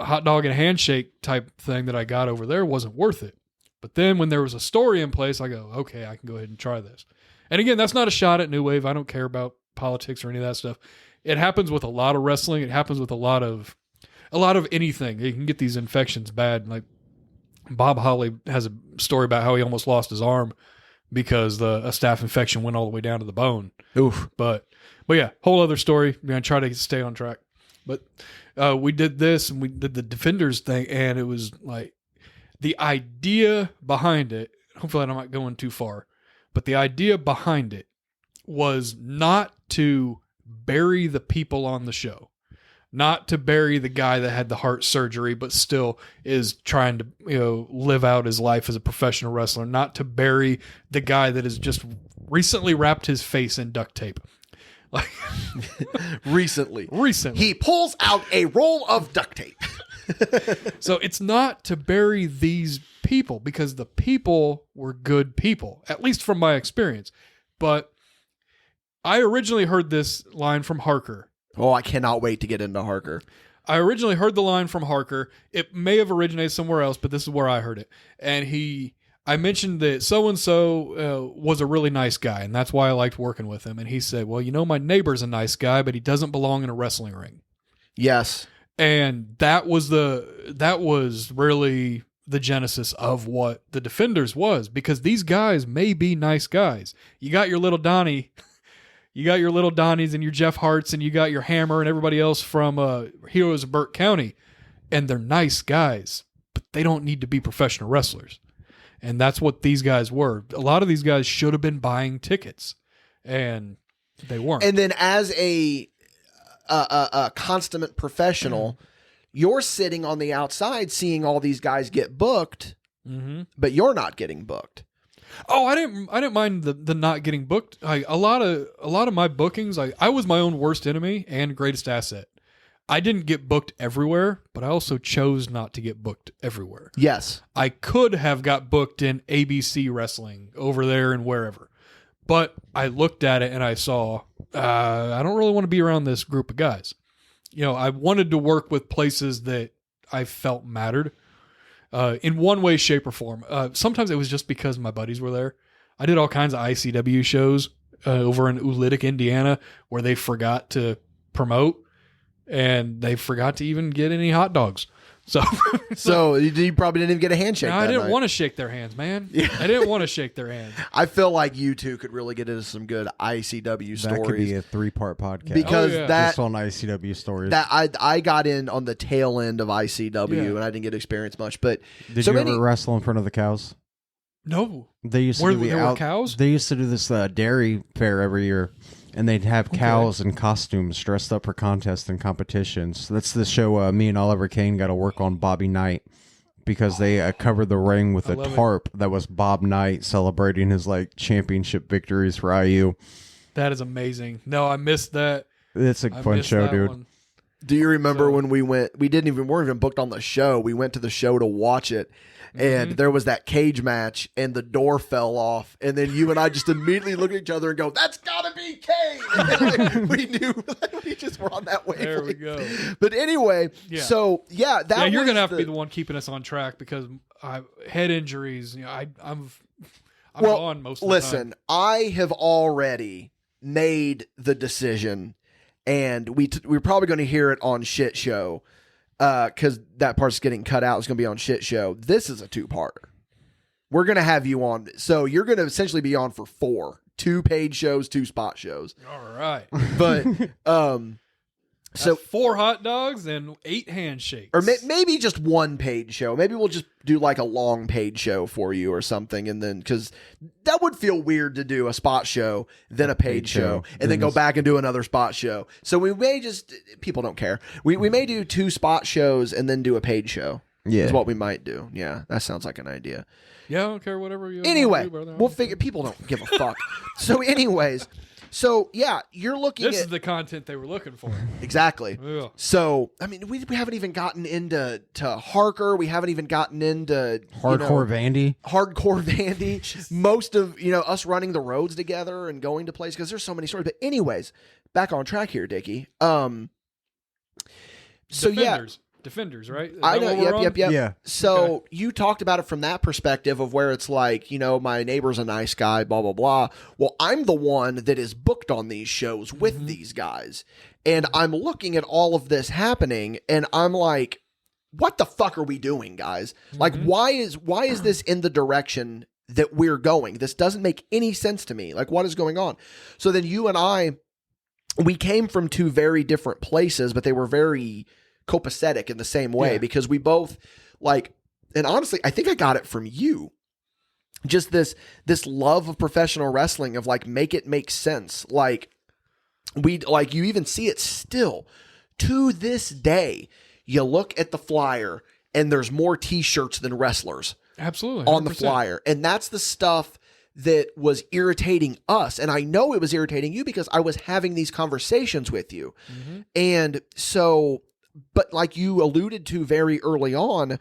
hot dog and a handshake type thing that I got over there wasn't worth it. But then when there was a story in place, I go, okay, I can go ahead and try this. And again, that's not a shot at New Wave. I don't care about politics or any of that stuff. It happens with a lot of wrestling. It happens with a lot of anything. You can get these infections bad. Like Bob Holly has a story about how he almost lost his arm because a staph infection went all the way down to the bone. Oof. But yeah, whole other story. I'm going to try to stay on track. But we did this and we did the Defenders thing, and it was like the idea behind it. Hopefully, I'm not going too far, but the idea behind it was not to bury the people on the show, not to bury the guy that had the heart surgery, but still is trying to live out his life as a professional wrestler, not to bury the guy that has just recently wrapped his face in duct tape. Like recently he pulls out a roll of duct tape. So it's not to bury these people because the people were good people, at least from my experience. But I originally heard this line from Harker. Oh, I cannot wait to get into Harker. I originally heard the line from Harker. It may have originated somewhere else, but this is where I heard it. And I mentioned that so-and-so was a really nice guy, and that's why I liked working with him. And he said, well, my neighbor's a nice guy, but he doesn't belong in a wrestling ring. Yes. And that was really the genesis of what the Defenders was, because these guys may be nice guys. You got your little Donnie, you got your little Donnies and your Jeff Harts, and you got your Hammer and everybody else from Heroes of Burke County, and they're nice guys, but they don't need to be professional wrestlers. And that's what these guys were. A lot of these guys should have been buying tickets, and they weren't. And then as a consummate professional, you're sitting on the outside seeing all these guys get booked, but you're not getting booked. Oh, I didn't mind the not getting booked. A lot of my bookings, I was my own worst enemy and greatest asset. I didn't get booked everywhere, but I also chose not to get booked everywhere. Yes. I could have got booked in ABC Wrestling over there and wherever. But I looked at it and I saw, I don't really want to be around this group of guys. I wanted to work with places that I felt mattered in one way, shape, or form. Sometimes it was just because my buddies were there. I did all kinds of ICW shows over in Ulitic, Indiana, where they forgot to promote. And they forgot to even get any hot dogs. So you probably didn't even get a handshake. No, I didn't want to shake their hands, man. Yeah. I didn't want to shake their hands. I feel like you two could really get into some good ICW stories. That could be a 3-part podcast. Because just on ICW stories. That I got in on the tail end of ICW and I didn't get to experience much. But did you ever wrestle in front of the cows? No. They used to do cows? They used to do this dairy fair every year. And they'd have cows in costumes dressed up for contests and competitions. So that's the show me and Oliver Kane got to work on Bobby Knight because they covered the ring with a tarp that was Bob Knight celebrating his championship victories for IU. That is amazing. No, I missed that. It's a fun show, dude. One. Do you remember when we went? We weren't even booked on the show. We went to the show to watch it. And there was that cage match, and the door fell off, and then you and I just immediately look at each other and go, "That's gotta be Kane." We knew we just were on that wavelength. There we go. But anyway, so you're gonna have to be the one keeping us on track because head injuries. I'm gone most of the time. Listen, I have already made the decision, and we're probably going to hear it on Shit Show. Because that part's getting cut out. It's going to be on Shit Show. This is a 2-parter. We're going to have you on. So you're going to essentially be on for 4. 2 paid shows, 2 spot shows. All right. But So 4 hot dogs and 8 handshakes. Or maybe just one paid show. Maybe we'll just do like a long paid show for you or something. And then, because that would feel weird to do a spot show, then a paid show, and then go back and do another spot show. So we may just, people don't care. We may do 2 spot shows and then do a paid show. Yeah. Is what we might do. Yeah, that sounds like an idea. Yeah, I don't care, whatever you Anyway, want to do, brother. we'll figure, people don't give a fuck. So anyways, so yeah, you're looking This at is the content they were looking for. Exactly. Yeah. So, I mean, we haven't even gotten into Harker. We haven't even gotten into Hardcore Vandy. Hardcore Vandy. Most of, us running the roads together and going to places, because there's so many stories. But anyways, back on track here, Dickie. Defenders, right? Is I that know. what we're on? Yep. Yeah. So you talked about it from that perspective of where it's like, my neighbor's a nice guy, blah, blah, blah. Well, I'm the one that is booked on these shows with these guys. And I'm looking at all of this happening and I'm like, what the fuck are we doing, guys? Like, why is this in the direction that we're going? This doesn't make any sense to me. Like, what is going on? So then you and I, we came from 2 very different places, but they were very copacetic in the same way because we both and honestly, I think I got it from you. Just this love of professional wrestling of make it make sense. You even see it still to this day. You look at the flyer and there's more t-shirts than wrestlers. Absolutely. 100%. On the flyer. And that's the stuff that was irritating us. And I know it was irritating you because I was having these conversations with you. And so, but like you alluded to very early on,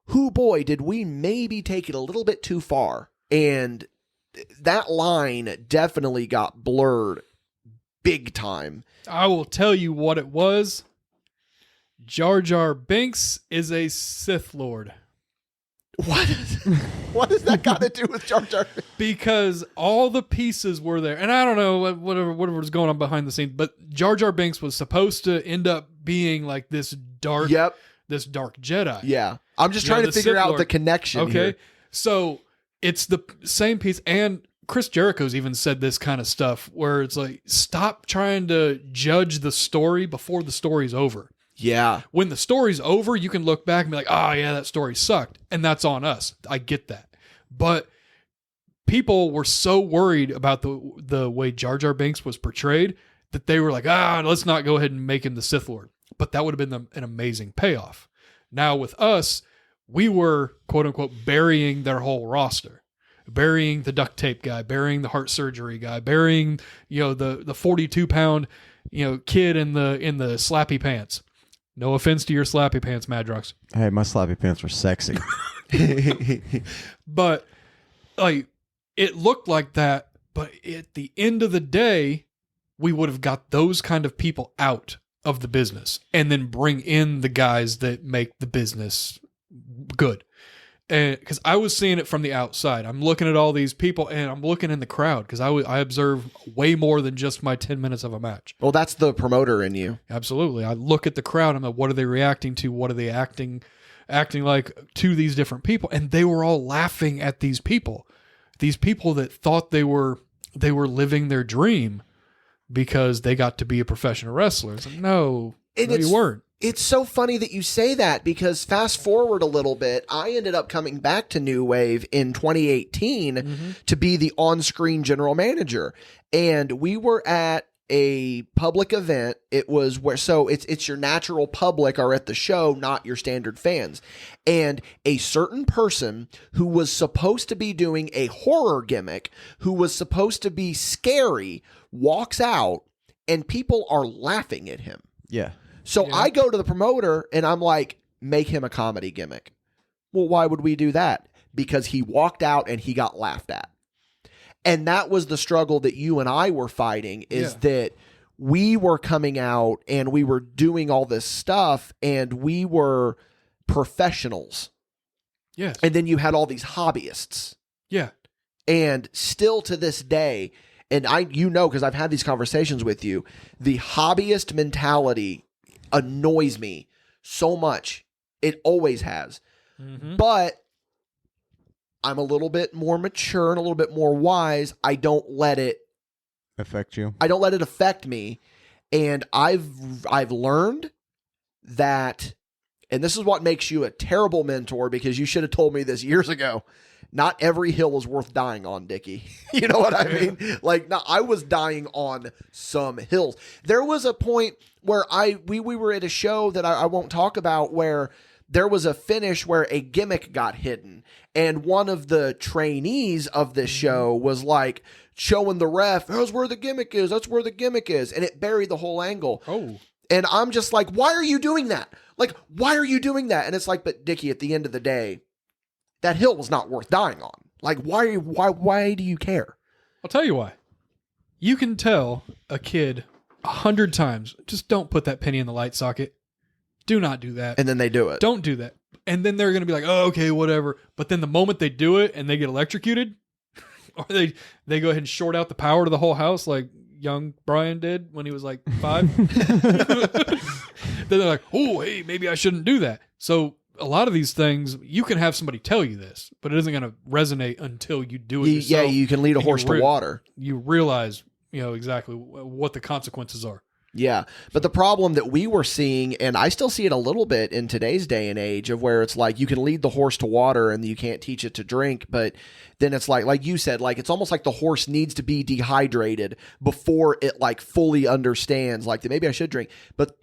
boy, did we maybe take it a little bit too far. And that line definitely got blurred big time. I will tell you what it was. Jar Jar Binks is a Sith Lord. What has that got to do with Jar Jar? Because all the pieces were there. And I don't know whatever was going on behind the scenes, but Jar Jar Binks was supposed to end up being like this dark Jedi. Yeah. I'm just trying to figure out the connection. Okay. Here. So it's the same piece. And Chris Jericho's even said this kind of stuff where it's like, stop trying to judge the story before the story's over. Yeah. When the story's over, you can look back and be like, oh, yeah, that story sucked. And that's on us. I get that. But people were so worried about the way Jar Jar Binks was portrayed that they were like, let's not go ahead and make him the Sith Lord. But that would have been an amazing payoff. Now with us, we were, quote unquote, burying their whole roster. Burying the duct tape guy, burying the heart surgery guy, burying, the 42-pound, kid in the slappy pants. No offense to your slappy pants, Madrox. Hey, my slappy pants were sexy. But it looked like that, but at the end of the day, we would have got those kind of people out of the business and then bring in the guys that make the business good. And because I was seeing it from the outside, I'm looking at all these people and I'm looking in the crowd because I observe way more than just my 10 minutes of a match. Well, that's the promoter in you. Absolutely. I look at the crowd. I'm like, what are they reacting to? What are they acting like to these different people? And they were all laughing at these people that thought they were living their dream because they got to be a professional wrestler. It's like, no, you weren't. It's so funny that you say that because fast forward a little bit, I ended up coming back to New Wave in 2018 to be the on-screen general manager. And we were at a public event. It was it's your natural public are at the show, not your standard fans. And a certain person who was supposed to be doing a horror gimmick, who was supposed to be scary, walks out and people are laughing at him. Yeah. So I go to the promoter and I'm like, make him a comedy gimmick. Well, why would we do that? Because he walked out and he got laughed at. And that was the struggle that you and I were fighting is that we were coming out and we were doing all this stuff and we were professionals. Yes. And then you had all these hobbyists. Yeah. And still to this day, and because I've had these conversations with you, the hobbyist mentality annoys me so much. It always has. But I'm a little bit more mature and a little bit more wise. I don't let it affect you. I don't let it affect me. And I've learned that, and this is what makes you a terrible mentor, because you should have told me this years ago. Not every hill is worth dying on, Dickie. You know what I mean? Like, no, I was dying on some hills. There was a point where we were at a show that I won't talk about, where there was a finish where a gimmick got hidden. And one of the trainees of this show was like showing the ref, that's where the gimmick is. That's where the gimmick is. And it buried the whole angle. Oh. And I'm just like, why are you doing that? Like, why are you doing that? And it's like, but Dickie, at the end of the day, that hill was not worth dying on. Like, why do you care? I'll tell you why. You can tell a kid 100 times, just don't put that penny in the light socket. Do not do that. And then they do it. Don't do that. And then they're going to be like, oh, okay, whatever. But then the moment they do it and they get electrocuted, or they go ahead and short out the power to the whole house like young Brian did when he was like 5. Then they're like, oh, hey, maybe I shouldn't do that. So a lot of these things, you can have somebody tell you this, but it isn't going to resonate until you do it yourself. Yeah, you can lead a horse to water. You realize, exactly what the consequences are. Yeah, but the problem that we were seeing, and I still see it a little bit in today's day and age, of where it's like you can lead the horse to water and you can't teach it to drink, but then it's like you said, like it's almost like the horse needs to be dehydrated before it like fully understands, like that maybe I should drink. But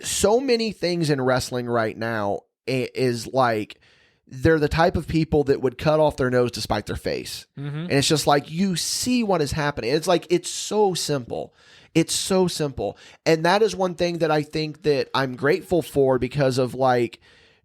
so many things in wrestling right now is like they're the type of people that would cut off their nose to spite their face. Mm-hmm. And it's just like you see what is happening. It's like it's so simple. It's so simple. And that is one thing that I think that I'm grateful for, because of like,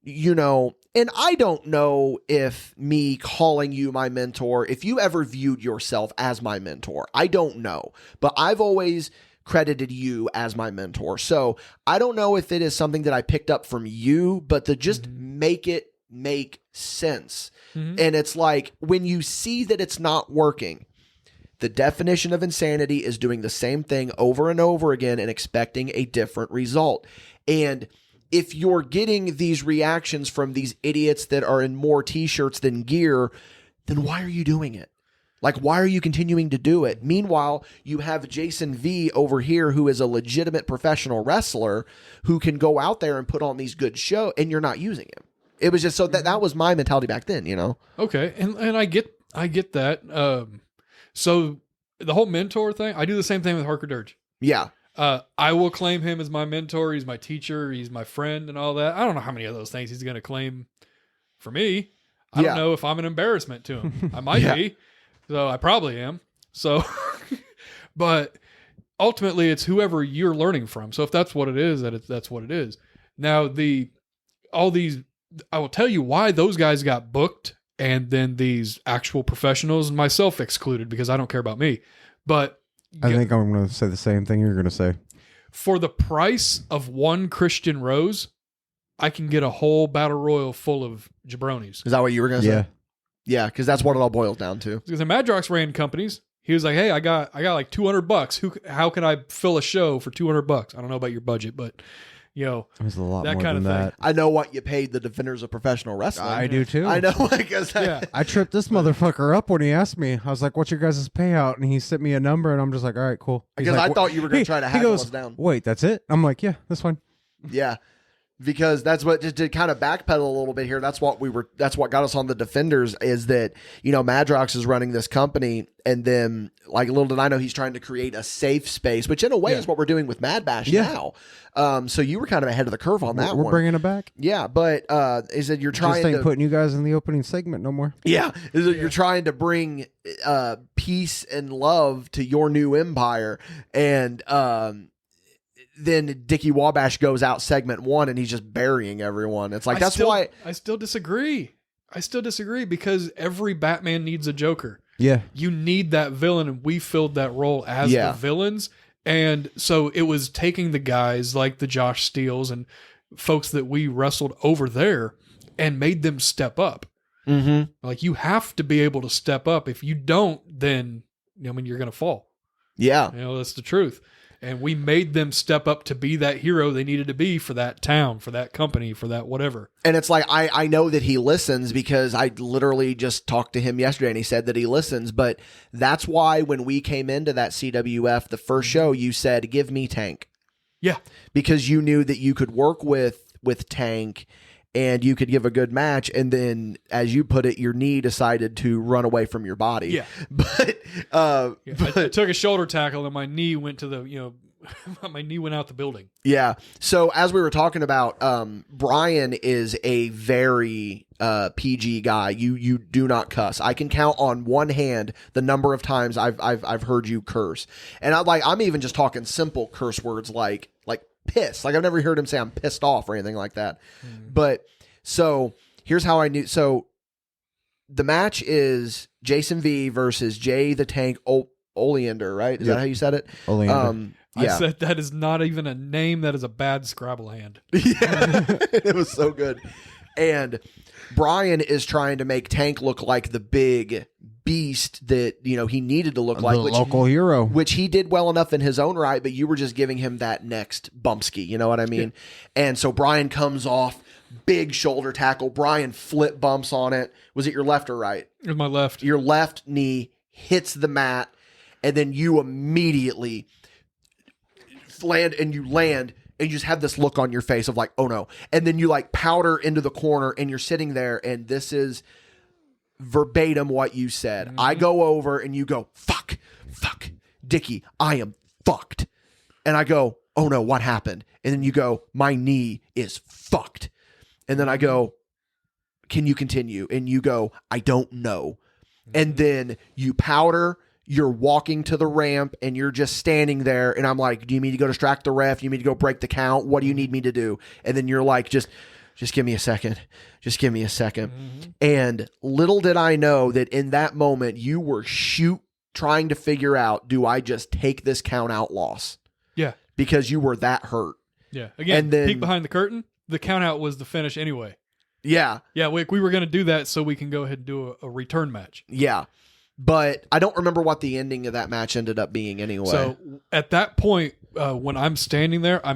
and I don't know if me calling you my mentor, if you ever viewed yourself as my mentor, I don't know, but I've always credited you as my mentor. So I don't know if it is something that I picked up from you, but to just make it make sense. Mm-hmm. And it's like, when you see that it's not working, the definition of insanity is doing the same thing over and over again and expecting a different result. And if you're getting these reactions from these idiots that are in more t-shirts than gear, then why are you doing it? Like, why are you continuing to do it? Meanwhile, you have Jason V over here, who is a legitimate professional wrestler who can go out there and put on these good shows, and you're not using him. It was just so that was my mentality back then, Okay. And I get that. So the whole mentor thing, I do the same thing with Harker Dirge. Yeah. I will claim him as my mentor. He's my teacher. He's my friend and all that. I don't know how many of those things he's going to claim for me. I don't know if I'm an embarrassment to him. I might be. So I probably am. So, but ultimately it's whoever you're learning from. So if that's what it is, that's what it is. Now I will tell you why those guys got booked, and then these actual professionals, myself excluded, because I don't care about me. But I think I'm going to say the same thing you're going to say. For the price of one Christian Rose, I can get a whole battle royal full of jabronis. Is that what you were going to say? Yeah, because that's what it all boils down to. Because the Madrox ran companies. He was like, hey, I got like $200. How can I fill a show for $200? I don't know about your budget, but it was a lot that more kind than of that. thing. I know what you paid the defenders of professional wrestling. I do too. I know. Because I tripped this motherfucker up when he asked me. I was like, what's your guys' payout? And he sent me a number, and I'm just like, all right, cool. Because I thought you were going to try to haggle us down. Wait, that's it? I'm like, yeah, that's fine. Yeah. Because that's what, just to kind of backpedal a little bit here, that's what got us on the defenders, is that, Madrox is running this company, and then like little did I know he's trying to create a safe space, which in a way is what we're doing with MadBash now. So you were kind of ahead of the curve on that one. We're bringing it back. Yeah, but is that you're trying just ain't to putting you guys in the opening segment no more. Yeah, is that you're trying to bring peace and love to your new empire, and then Dickie Wabash goes out segment 1 and he's just burying everyone. It's like, why I still disagree. Because every Batman needs a Joker. Yeah. You need that villain, and we filled that role as the villains. And so it was taking the guys like the Josh Steeles and folks that we wrestled over there and made them step up. Mm-hmm. Like, you have to be able to step up. If you don't, then you're going to fall. Yeah. That's the truth. And we made them step up to be that hero they needed to be for that town, for that company, for that whatever. And it's like, I know that he listens because I literally just talked to him yesterday and he said that he listens. But that's why when we came into that CWF, the first show, you said, give me Tank. Yeah. Because you knew that you could work with Tank and you could give a good match. And then, as you put it, your knee decided to run away from your body. Yeah. But, I took a shoulder tackle and my knee went to the, my knee went out the building. Yeah. So as we were talking about, Brian is a very PG guy. You do not cuss. I can count on one hand the number of times I've heard you curse. And I'm even just talking simple curse words like piss. Like I've never heard him say I'm pissed off or anything like that. But so here's how I knew. So the match is Jason V versus Jay the Tank Oleander, right? Is that how you said it? Oleander. I said that is not even a name. That is a bad Scrabble hand. Yeah, it was so good. And Brian is trying to make Tank look like the big beast that he needed to look like, the local hero, which he did well enough in his own right. But you were just giving him that next bumpski. You know what I mean? Yeah. And so Brian comes off big shoulder tackle. Brian flip bumps on it. Was it your left or right? It was my left. Your left knee hits the mat, and then you immediately land and you just have this look on your face of like, oh no. And then you powder into the corner and you're sitting there, and this is verbatim what you said. Mm-hmm. I go over and you go, fuck, Dickie, I am fucked. And I go, oh no, what happened? And then you go, my knee is fucked. And then I go, can you continue? And you go, I don't know. Mm-hmm. And then you powder. You're walking to the ramp and you're just standing there. And I'm like, do you need to go distract the ref? Do you need to go break the count? What do you need me to do? And then you're like, just give me a second. Just give me a second. Mm-hmm. And little did I know that in that moment you were trying to figure out, do I just take this count out loss? Yeah. Because you were that hurt. Yeah. Again, and then, peek behind the curtain, the count out was the finish anyway. Yeah. Yeah. We were going to do that so we can go ahead and do a return match. Yeah. But I don't remember what the ending of that match ended up being anyway. So at that point, when I'm standing there, I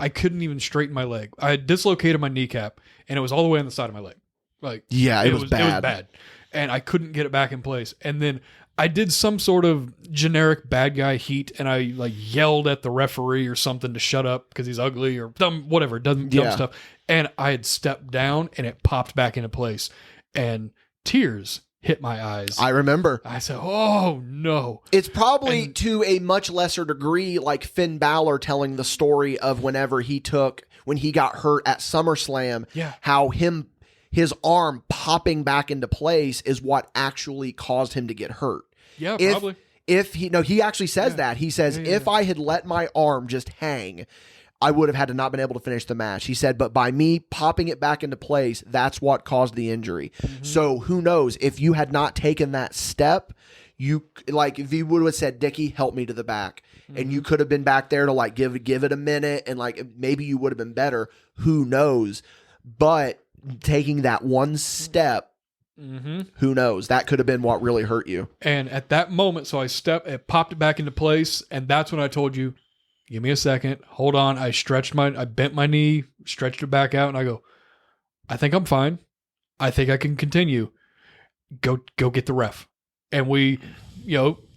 couldn't even straighten my leg. I had dislocated my kneecap and it was all the way on the side of my leg. It was bad. It was bad. And I couldn't get it back in place. And then I did some sort of generic bad guy heat and I yelled at the referee or something to shut up because he's ugly or dumb stuff. And I had stepped down and it popped back into place and tears hit my eyes. I remember. I said, oh no. It's probably to a much lesser degree like Finn Balor telling the story of when he got hurt at SummerSlam, how his arm popping back into place is what actually caused him to get hurt. Yeah, probably. He actually says that. He says, if I had let my arm just hang, I would have had to not been able to finish the match. He said, but by me popping it back into place, that's what caused the injury. Mm-hmm. So who knows if you had not taken that step, if you would have said, Dickie, help me to the back. Mm-hmm. And you could have been back there to give it a minute. And maybe you would have been better. Who knows? But taking that one step, who knows? That could have been what really hurt you. And at that moment, so it popped it back into place. And that's when I told you, give me a second. Hold on. I bent my knee, stretched it back out, and I go, I think I'm fine. I think I can continue. Go get the ref. And we,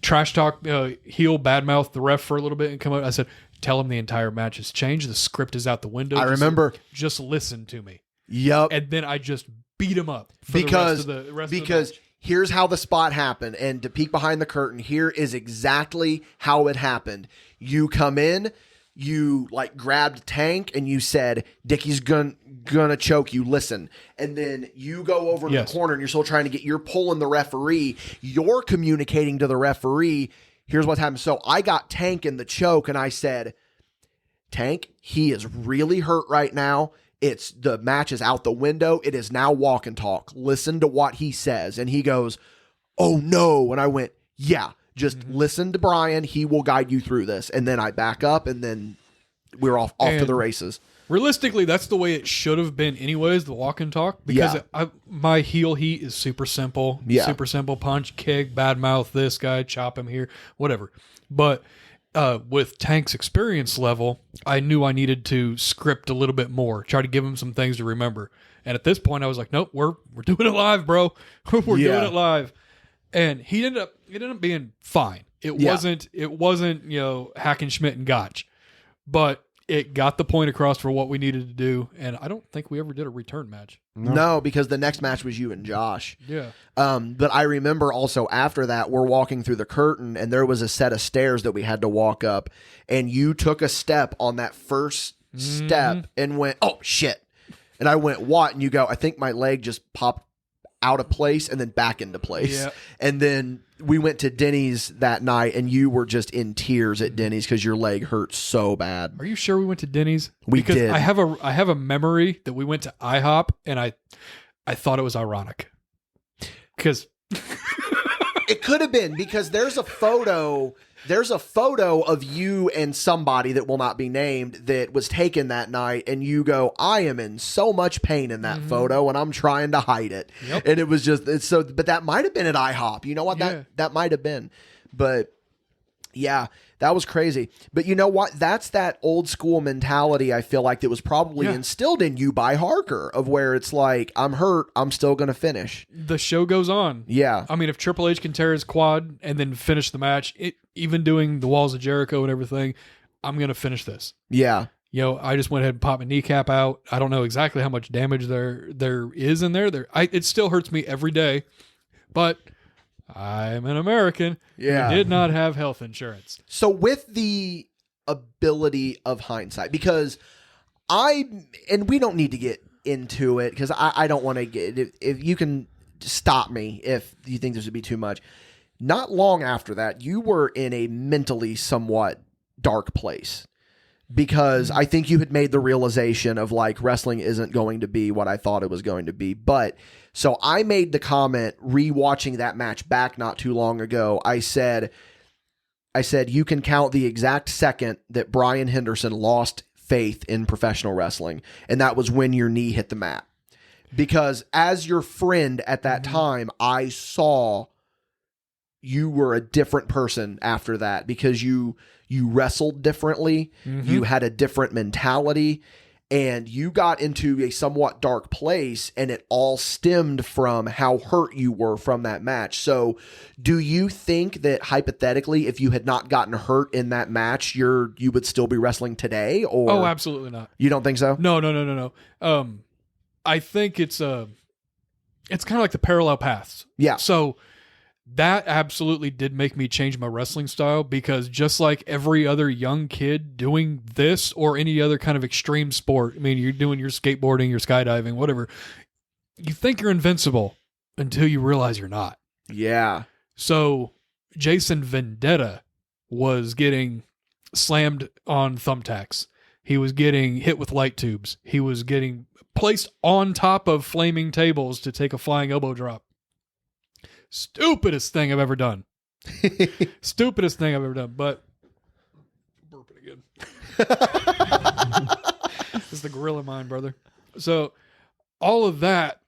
trash talk, heel, badmouth the ref for a little bit and come out. I said, tell him the entire match has changed. The script is out the window. I remember. Just listen to me. Yep. And then I just beat him up for the rest of the match. Here's how the spot happened. And to peek behind the curtain, here is exactly how it happened. You come in, you grabbed Tank and you said, Dickie's gonna choke you, listen. And then you go over to the corner and you're pulling the referee. You're communicating to the referee. Here's what happened. So I got Tank in the choke and I said, Tank, he is really hurt right now. The match is out the window. It is now walk and talk. Listen to what he says. And he goes, oh no. And I went, yeah, just listen to Brian. He will guide you through this. And then I back up and then we're off to the races. Realistically, that's the way it should have been anyways, the walk and talk. Because my heel heat is super simple. Yeah. Super simple. Punch, kick, badmouth this guy, chop him here, whatever. But with Tank's experience level, I knew I needed to script a little bit more, try to give him some things to remember. And at this point, I was like, nope, we're doing it live, bro. We're doing it live. And it ended up being fine. It wasn't, Hackenschmidt and Gotch, but it got the point across for what we needed to do. And I don't think we ever did a return match. No, because the next match was you and Josh. Yeah. But I remember also after that, we're walking through the curtain and there was a set of stairs that we had to walk up. And you took a step on that first step and went, oh, shit. And I went, what? And you go, I think my leg just popped out of place and then back into place. Yeah. And then we went to Denny's that night and you were just in tears at Denny's because your leg hurt so bad. Are you sure we went to Denny's? We did. I have a memory that we went to IHOP and I thought it was ironic. Because it could have been, because there's a photo of you and somebody that will not be named that was taken that night, and you go, I am in so much pain in that photo and I'm trying to hide it. Yep. And it was just, but that might have been at IHOP. You know what? That might have been. But yeah, that was crazy. But you know what? That's that old school mentality, I feel like, that was probably instilled in you by Harker, of where it's like, I'm hurt, I'm still going to finish. The show goes on. Yeah. I mean, if Triple H can tear his quad and then finish the match, even doing the Walls of Jericho and everything, I'm going to finish this. Yeah. I just went ahead and popped my kneecap out. I don't know exactly how much damage there is in there. It still hurts me every day, but I'm an American. Yeah. Who did not have health insurance. So with the ability of hindsight, because and we don't need to get into it because I don't want to get, if you can stop me if you think this would be too much. Not long after that, you were in a mentally somewhat dark place, because I think you had made the realization of like, wrestling isn't going to be what I thought it was going to be. But so I made the comment, rewatching that match back not too long ago. I said, you can count the exact second that Brian Henderson lost faith in professional wrestling. And that was when your knee hit the mat. Because as your friend at that time, I saw you were a different person after that, because you wrestled differently. You had a different mentality, and you got into a somewhat dark place, and it all stemmed from how hurt you were from that match. So do you think that hypothetically, if you had not gotten hurt in that match, you would still be wrestling today? Or Oh, absolutely not. You don't think so? No. I think it's kind of like the parallel paths. Yeah. So that absolutely did make me change my wrestling style, because just like every other young kid doing this or any other kind of extreme sport, I mean, you're doing your skateboarding, your skydiving, whatever, you think you're invincible until you realize you're not. Yeah. So Jason Vendetta was getting slammed on thumbtacks. He was getting hit with light tubes. He was getting placed on top of flaming tables to take a flying elbow drop. Stupidest thing I've ever done. Stupidest thing I've ever done. But burping again. It's the gorilla mind, brother. So all of that,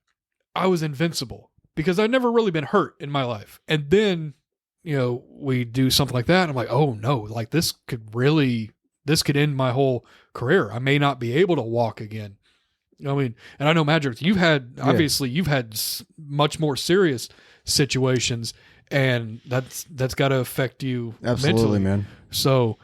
I was invincible because I'd never really been hurt in my life. And then, we do something like that, and I'm like, oh no, like this could end my whole career. I may not be able to walk again. I mean, and I know, Madrox, you've had much more serious situations, and that's got to affect you Absolutely, mentally, man. So,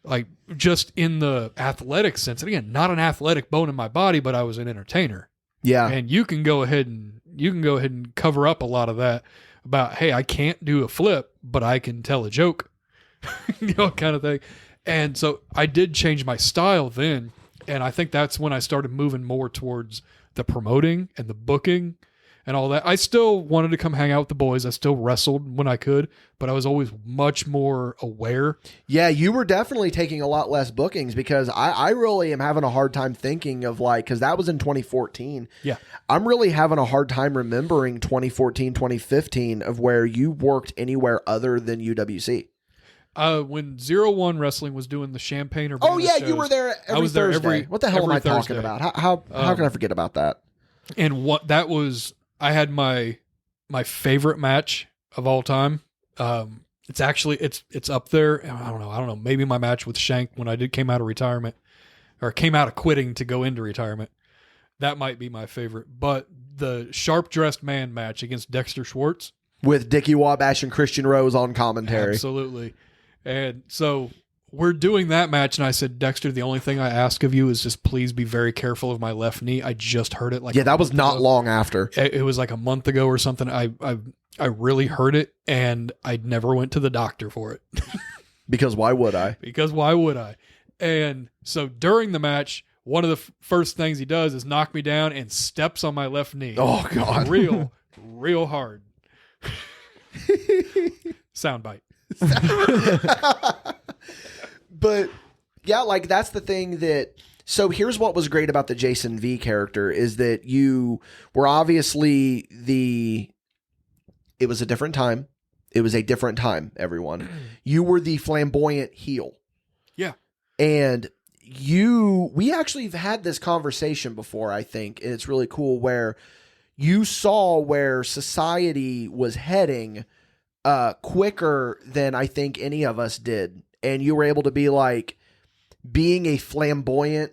like, just in the athletic sense, and again, not an athletic bone in my body, but I was an entertainer. Yeah. And you can go ahead and cover up a lot of that about, hey, I can't do a flip, but I can tell a joke, kind of thing. And so I did change my style then. And I think that's when I started moving more towards the promoting and the booking and all that. I still wanted to come hang out with the boys. I still wrestled when I could, but I was always much more aware. Yeah, you were definitely taking a lot less bookings, because I really am having a hard time thinking of because that was in 2014. Yeah. I'm really having a hard time remembering 2014, 2015 of where you worked anywhere other than UWC. When 01 Wrestling was doing the Champaign Urbana shows, you were there every I was Thursday. there every What the hell am I talking Thursday. about? How can I forget about that? And what that was, I had my favorite match of all time. It's actually it's up there. I don't know. Maybe my match with Shank when I came out of retirement, or came out of quitting to go into retirement. That might be my favorite. But the Sharp Dressed Man match against Dexter Schwartz with Dickie Wabash and Christian Rose on commentary. Absolutely. And so we're doing that match, and I said, Dexter, the only thing I ask of you is just please be very careful of my left knee. I just heard it that was not long after. It was like a month ago or something. I really hurt it, and I never went to the doctor for it. Because why would I? Because why would I? And so during the match, one of the first things he does is knock me down and steps on my left knee. Oh, God. Real hard. Soundbite. But yeah, like that's the thing that. So here's what was great about the Jason V character is that you were obviously it was a different time. It was a different time, everyone. You were the flamboyant heel. Yeah. And we actually have had this conversation before, I think, and it's really cool where you saw where society was heading quicker than I think any of us did. And you were able to be like, being a flamboyant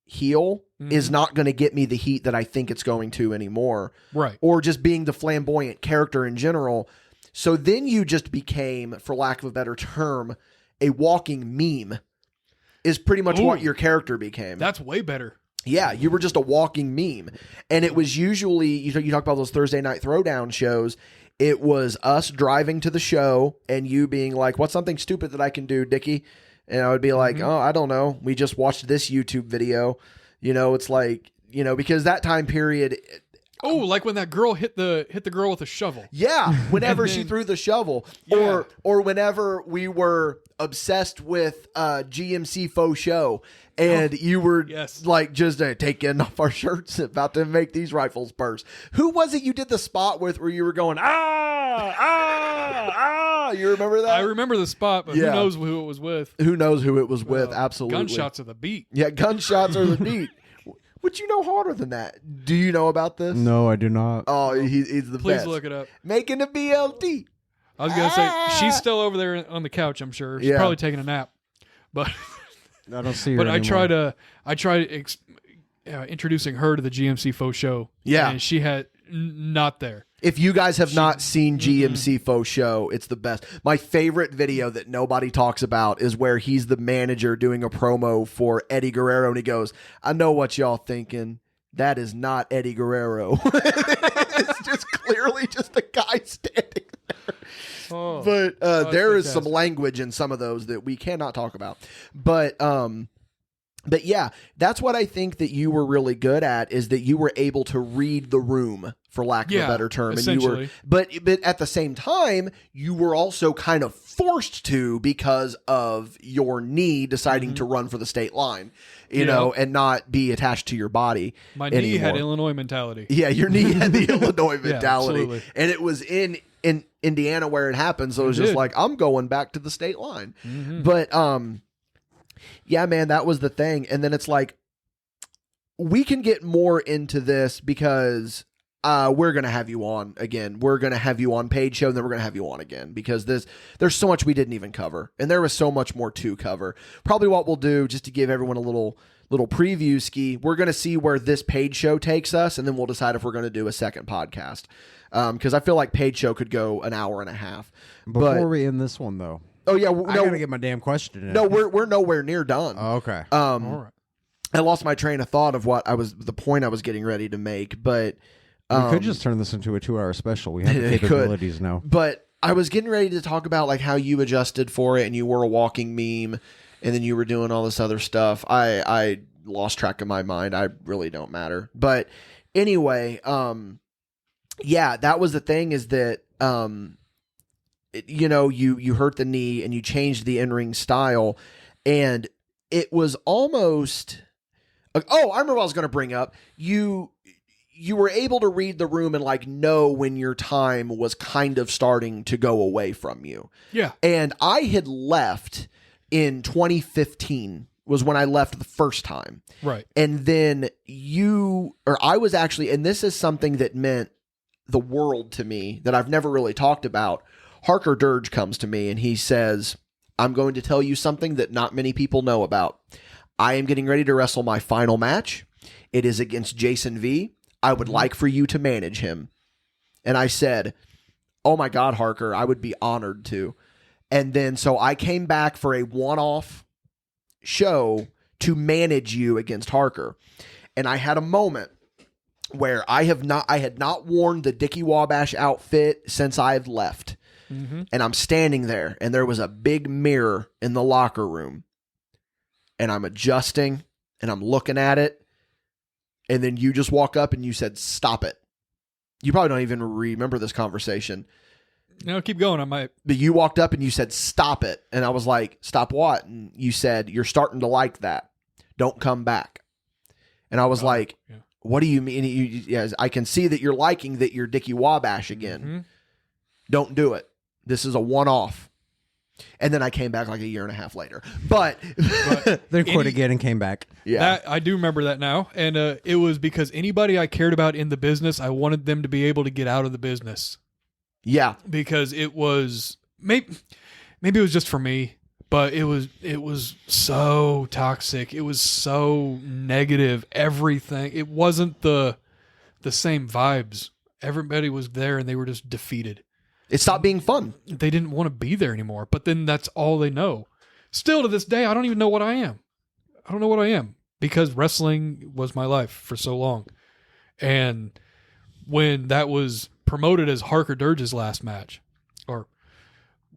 heel is not going to get me the heat that I think it's going to anymore. Right. Or just being the flamboyant character in general. So then you just became, for lack of a better term, a walking meme is pretty much what your character became. That's way better. Yeah, you were just a walking meme. And it was usually, you talk about those Thursday night throwdown shows, it was us driving to the show and you being like, what's something stupid that I can do, Dickie? And I would be like, oh, I don't know. We just watched this YouTube video. It's like, because that time period. Oh, like when that girl hit the girl with a shovel. Yeah, whenever she threw the shovel. Yeah. Or whenever we were obsessed with GMC Faux Show. And you were like just taking off our shirts, about to make these rifles burst. Who was it you did the spot with where you were going, You remember that? I remember the spot, but who knows who it was with? Who knows who it was with? Absolutely. Gunshots are the beat. Yeah, gunshots are the beat. Would you know harder than that? Do you know about this? No, I do not. Oh, he's the Please best. look it up. Making a BLT. I was going to say, she's still over there on the couch, I'm sure. She's probably taking a nap. But I don't see her But anymore. I tried introducing her to the GMC Faux Show. Yeah. And she had not there. If you guys have not seen GMC Faux Show, it's the best. My favorite video that nobody talks about is where he's the manager doing a promo for Eddie Guerrero, and he goes, I know what y'all thinking. That is not Eddie Guerrero. It's just clearly just a guy standing there. Oh, but there is some fantastic. language in some of those that we cannot talk about. But yeah, that's what I think that you were really good at, is that you were able to read the room, for lack of a better term. And you were, but at the same time, you were also kind of forced to, because of your knee deciding to run for the state line, you know, and not be attached to your body. My anymore. knee had Illinois mentality. Yeah, your knee had the Illinois mentality. Absolutely. And it was in Indiana where it happened, so it was just like, I'm going back to the state line. But yeah, man, that was the thing. And then it's like, we can get more into this because we're going to have you on again. We're going to have you on Paid Show, and then we're going to have you on again, because there's so much we didn't even cover, and there was so much more to cover. Probably what we'll do, just to give everyone a little preview ski, we're going to see where this Paid Show takes us, and then we'll decide if we're going to do a second podcast. Because I feel like Paid Show could go an hour and a half. Before we end this one, though. Oh yeah, I gotta get my damn question in. No, we're nowhere near done. Oh, okay. All right. I lost my train of thought of the point I was getting ready to make, but we could just turn this into a 2-hour special. We have the capabilities now. But I was getting ready to talk about like how you adjusted for it, and you were a walking meme, and then you were doing all this other stuff. I lost track of my mind. I really don't matter. But anyway, yeah, that was the thing, is that you hurt the knee and you changed the in-ring style, and it was almost I remember what I was going to bring up. You were able to read the room and like know when your time was kind of starting to go away from you. Yeah. And I had left in 2015 was when I left the first time. Right. And then I was actually, and this is something that meant the world to me that I've never really talked about. Harker Dirge comes to me and he says, I'm going to tell you something that not many people know about. I am getting ready to wrestle my final match. It is against Jason V. I would like for you to manage him. And I said, oh my God, Harker, I would be honored to. And then so I came back for a one-off show to manage you against Harker. And I had a moment where I had not worn the Dickie Wabash outfit since I had left. Mm-hmm. And I'm standing there and there was a big mirror in the locker room. And I'm adjusting and I'm looking at it. And then you just walk up and you said, stop it. You probably don't even remember this conversation. No, keep going. I might. But you walked up and you said, stop it. And I was like, stop what? And you said, you're starting to like that. Don't come back. And I was like, yeah. What do you mean? Yes, I can see that you're liking that you're Dickie Wabash again. Mm-hmm. Don't do it. This is a one-off. And then I came back like a year and a half later. But then quit again and came back. Yeah, I do remember that now. And it was because anybody I cared about in the business, I wanted them to be able to get out of the business. Yeah, because it was maybe it was just for me, but it was so toxic. It was so negative. Everything. It wasn't the same vibes. Everybody was there and they were just defeated. It stopped being fun. They didn't want to be there anymore. But then that's all they know. Still to this day, I don't even know what I am. I don't know what I am because wrestling was my life for so long. And when that was promoted as Harker Dirge's last match, or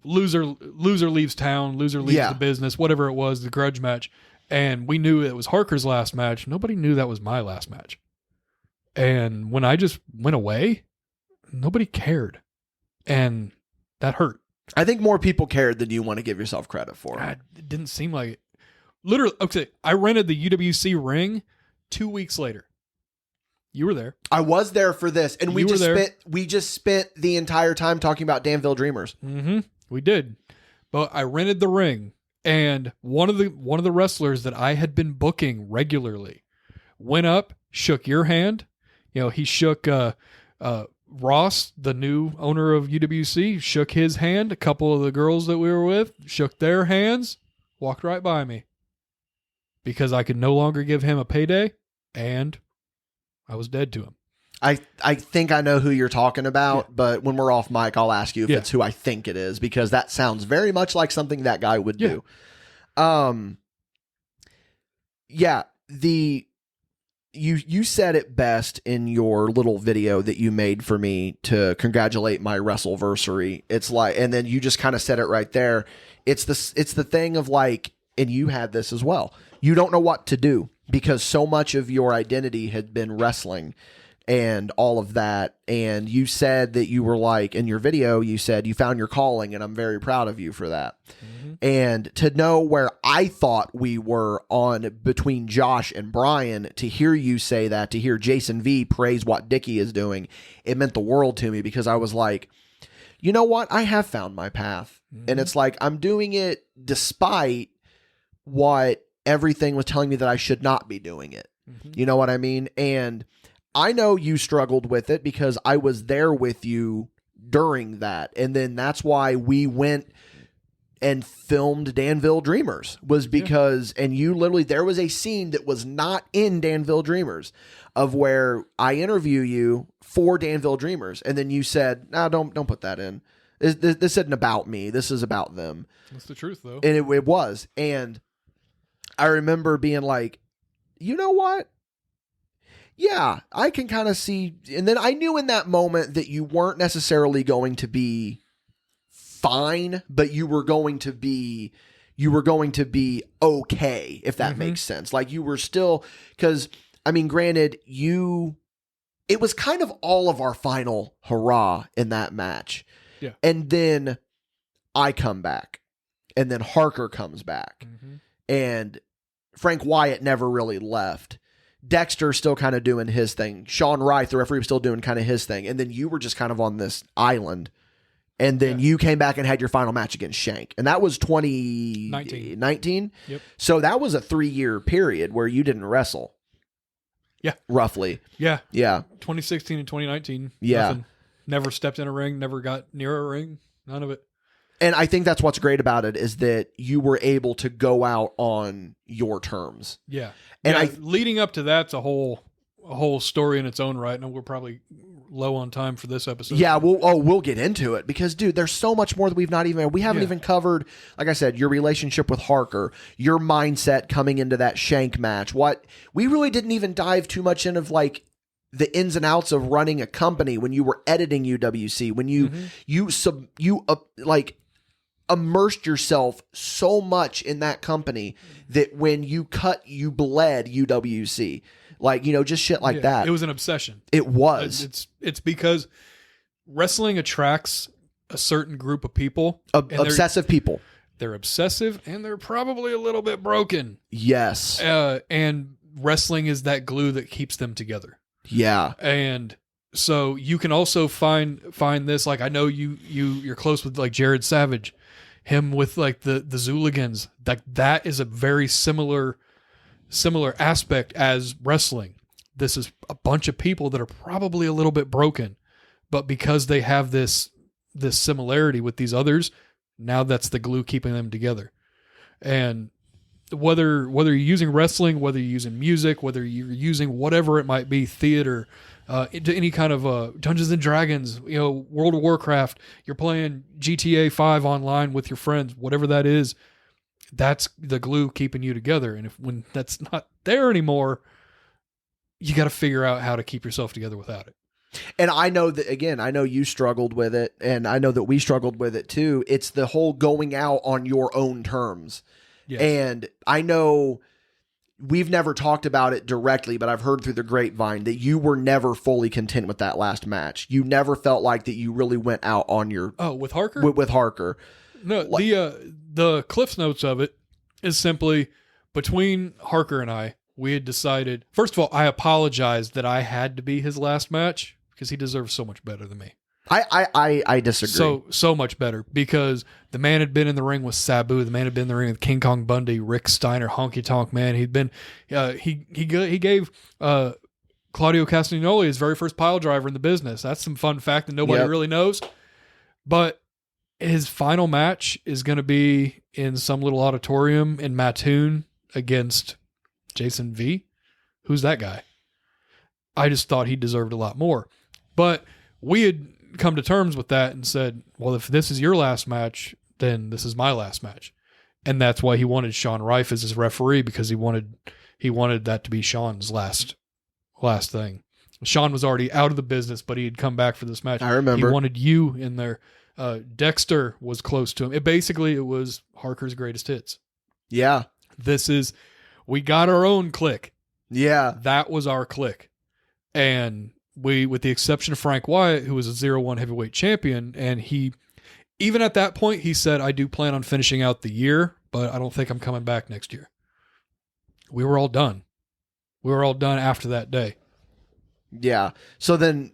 loser leaves town, loser leaves the business, whatever it was, the grudge match, and we knew it was Harker's last match, nobody knew that was my last match. And when I just went away, nobody cared. And that hurt. I think more people cared than you want to give yourself credit for. It didn't seem like it. Literally, okay, I rented the UWC ring 2 weeks later. You were there. I was there for this, and we just spent the entire time talking about Danville Dreamers. Mm-hmm. We did, but I rented the ring, and one of the wrestlers that I had been booking regularly went up, shook your hand. You know, he shook Ross, the new owner of UWC, shook his hand. A couple of the girls that we were with shook their hands, walked right by me because I could no longer give him a payday, and I was dead to him. I think I know who you're talking about, but when we're off mic, I'll ask you if it's who I think it is, because that sounds very much like something that guy would do. You said it best in your little video that you made for me to congratulate my wrestleversary. It's like, and then you just kind of said it right there. It's the thing of like, and you had this as well. You don't know what to do because so much of your identity had been wrestling and all of that. And you said that you were like, in your video, you said you found your calling, and I'm very proud of you for that. Mm-hmm. And to know where I thought we were on between Josh and Brian, to hear you say that, to hear Jason V praise what Dickie is doing, it meant the world to me, because I was like, you know what? I have found my path. Mm-hmm. And it's like, I'm doing it despite what everything was telling me that I should not be doing it. Mm-hmm. You know what I mean? And I know you struggled with it because I was there with you during that. And then that's why we went and filmed Danville Dreamers, was because, and you literally, there was a scene that was not in Danville Dreamers of where I interview you for Danville Dreamers. And then you said, no, don't put that in. This isn't about me. This is about them. That's the truth though. And it was. And I remember being like, you know what? Yeah, I can kind of see. And then I knew in that moment that you weren't necessarily going to be fine, but you were going to be okay, if that makes sense. Like you were still, because I mean, granted, it was kind of all of our final hurrah in that match. Yeah. And then I come back, and then Harker comes back, and Frank Wyatt never really left. Dexter still kind of doing his thing. Sean Wright, the referee, was still doing kind of his thing. And then you were just kind of on this island. And then you came back and had your final match against Shank. And that was 2019. Yep. So that was a 3-year period where you didn't wrestle. Yeah. Roughly. Yeah. Yeah. 2016 and 2019. Yeah. Nothing. Never stepped in a ring. Never got near a ring. None of it. And I think that's what's great about it is that you were able to go out on your terms. Yeah. And leading up to that's a whole story in its own right. And we're probably low on time for this episode. Yeah, we'll get into it because, dude, there's so much more that we haven't even covered. Like I said, your relationship with Harker, your mindset coming into that Shank match. What we really didn't even dive too much into like the ins and outs of running a company when you were editing UWC, when you immersed yourself so much in that company that when you cut, you bled UWC. Like, just shit like that. It was an obsession. It was. It's because wrestling attracts a certain group of people. Obsessive people. They're obsessive and they're probably a little bit broken. Yes. And wrestling is that glue that keeps them together. Yeah. And so you can also find this, like I know you're close with like Jared Savage, him with like the Zooligans. Like that is a very similar aspect as wrestling. This is a bunch of people that are probably a little bit broken, but because they have this similarity with these others, now that's the glue keeping them together. And whether you're using wrestling, whether you're using music, whether you're using whatever it might be, theater, into any kind of Dungeons and Dragons, World of Warcraft, you're playing GTA 5 online with your friends, whatever that is, that's the glue keeping you together. And when that's not there anymore, you got to figure out how to keep yourself together without it. And I know that, again, I know you struggled with it, and I know that we struggled with it too. It's the whole going out on your own terms. Yes. And I know we've never talked about it directly, but I've heard through the grapevine that you were never fully content with that last match. You never felt like that you really went out on your... Oh, with Harker? With Harker. No, the Cliff's Notes of it is simply between Harker and I, we had decided... First of all, I apologized that I had to be his last match because he deserves so much better than me. I disagree. So much better because the man had been in the ring with Sabu. The man had been in the ring with King Kong Bundy, Rick Steiner, Honky Tonk Man. He'd been he gave Claudio Castagnoli his very first pile driver in the business. That's some fun fact that nobody really knows. But his final match is going to be in some little auditorium in Mattoon against Jason V. Who's that guy? I just thought he deserved a lot more. But we had come to terms with that and said, well, if this is your last match, then this is my last match. And that's why he wanted Sean Rife as his referee, because he wanted that to be Sean's last thing. Sean was already out of the business, but he had come back for this match. I remember. He wanted you in there. Dexter was close to him. It was Harker's greatest hits. Yeah. We got our own clique. Yeah. That was our clique. And we, with the exception of Frank Wyatt, who was a 0-1 heavyweight champion, and he, even at that point, he said, I do plan on finishing out the year, but I don't think I'm coming back next year. We were all done. We were all done after that day. Yeah. So then,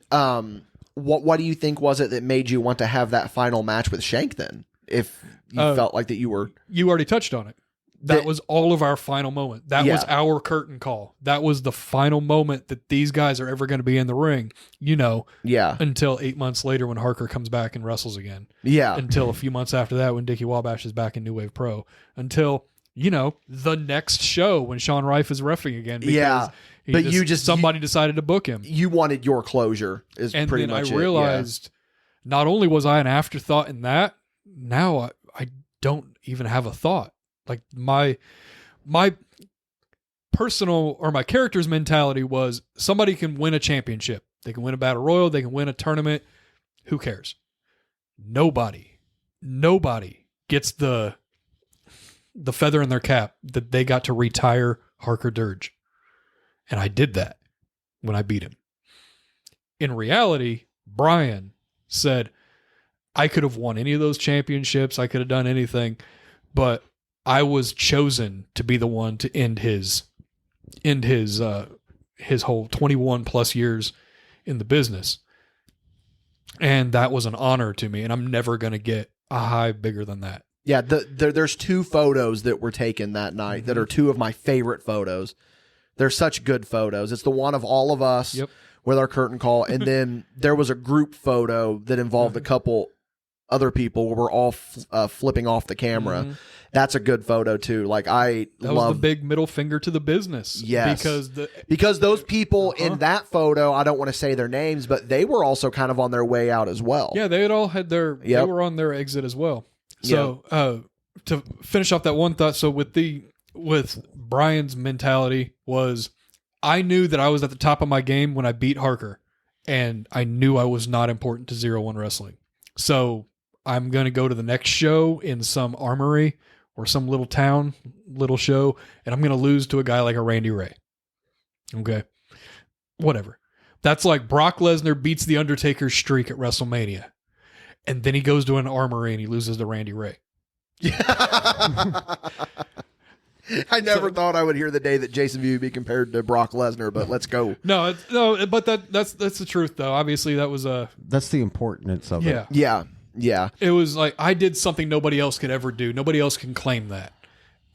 what do you think was it that made you want to have that final match with Shank then? If you felt like that you were... You already touched on it. That was all of our final moment. That was our curtain call. That was the final moment that these guys are ever going to be in the ring, until 8 months later when Harker comes back and wrestles again. Yeah. Until a few months after that when Dickie Wabash is back in New Wave Pro. Until, the next show when Sean Rife is reffing again. Because somebody decided to book him. You wanted your closure is and pretty much it. And then I realized not only was I an afterthought in that, now I don't even have a thought. Like my personal or my character's mentality was somebody can win a championship. They can win a battle royal. They can win a tournament. Who cares? Nobody gets the feather in their cap that they got to retire Harker Dirge. And I did that when I beat him. In reality, Brian said, I could have won any of those championships. I could have done anything, but I was chosen to be the one to end his whole 21 plus years in the business. And that was an honor to me. And I'm never going to get a high bigger than that. Yeah. There's two photos that were taken that night that are two of my favorite photos. They're such good photos. It's the one of all of us with our curtain call. And then there was a group photo that involved a couple other people where we're all flipping off the camera. Mhm. That's a good photo too. Like I That love was the big middle finger to the business. Yes. Because those people in that photo, I don't want to say their names, but they were also kind of on their way out as well. Yeah, they had all had their they were on their exit as well. So to finish off that one thought, so with Brian's mentality was I knew that I was at the top of my game when I beat Harker, and I knew I was not important to 0-1 Wrestling. So I'm going to go to the next show in some armory or some little town, little show, and I'm going to lose to a guy like a Randy Ray. Okay. Whatever. That's like Brock Lesnar beats The Undertaker's streak at WrestleMania. And then he goes to an armory and he loses to Randy Ray. I never thought I would hear the day that Jason View would be compared to Brock Lesnar, but let's go. No, but that's the truth though. Obviously that was that's the importance of it. Yeah. It was like I did something nobody else could ever do. Nobody else can claim that.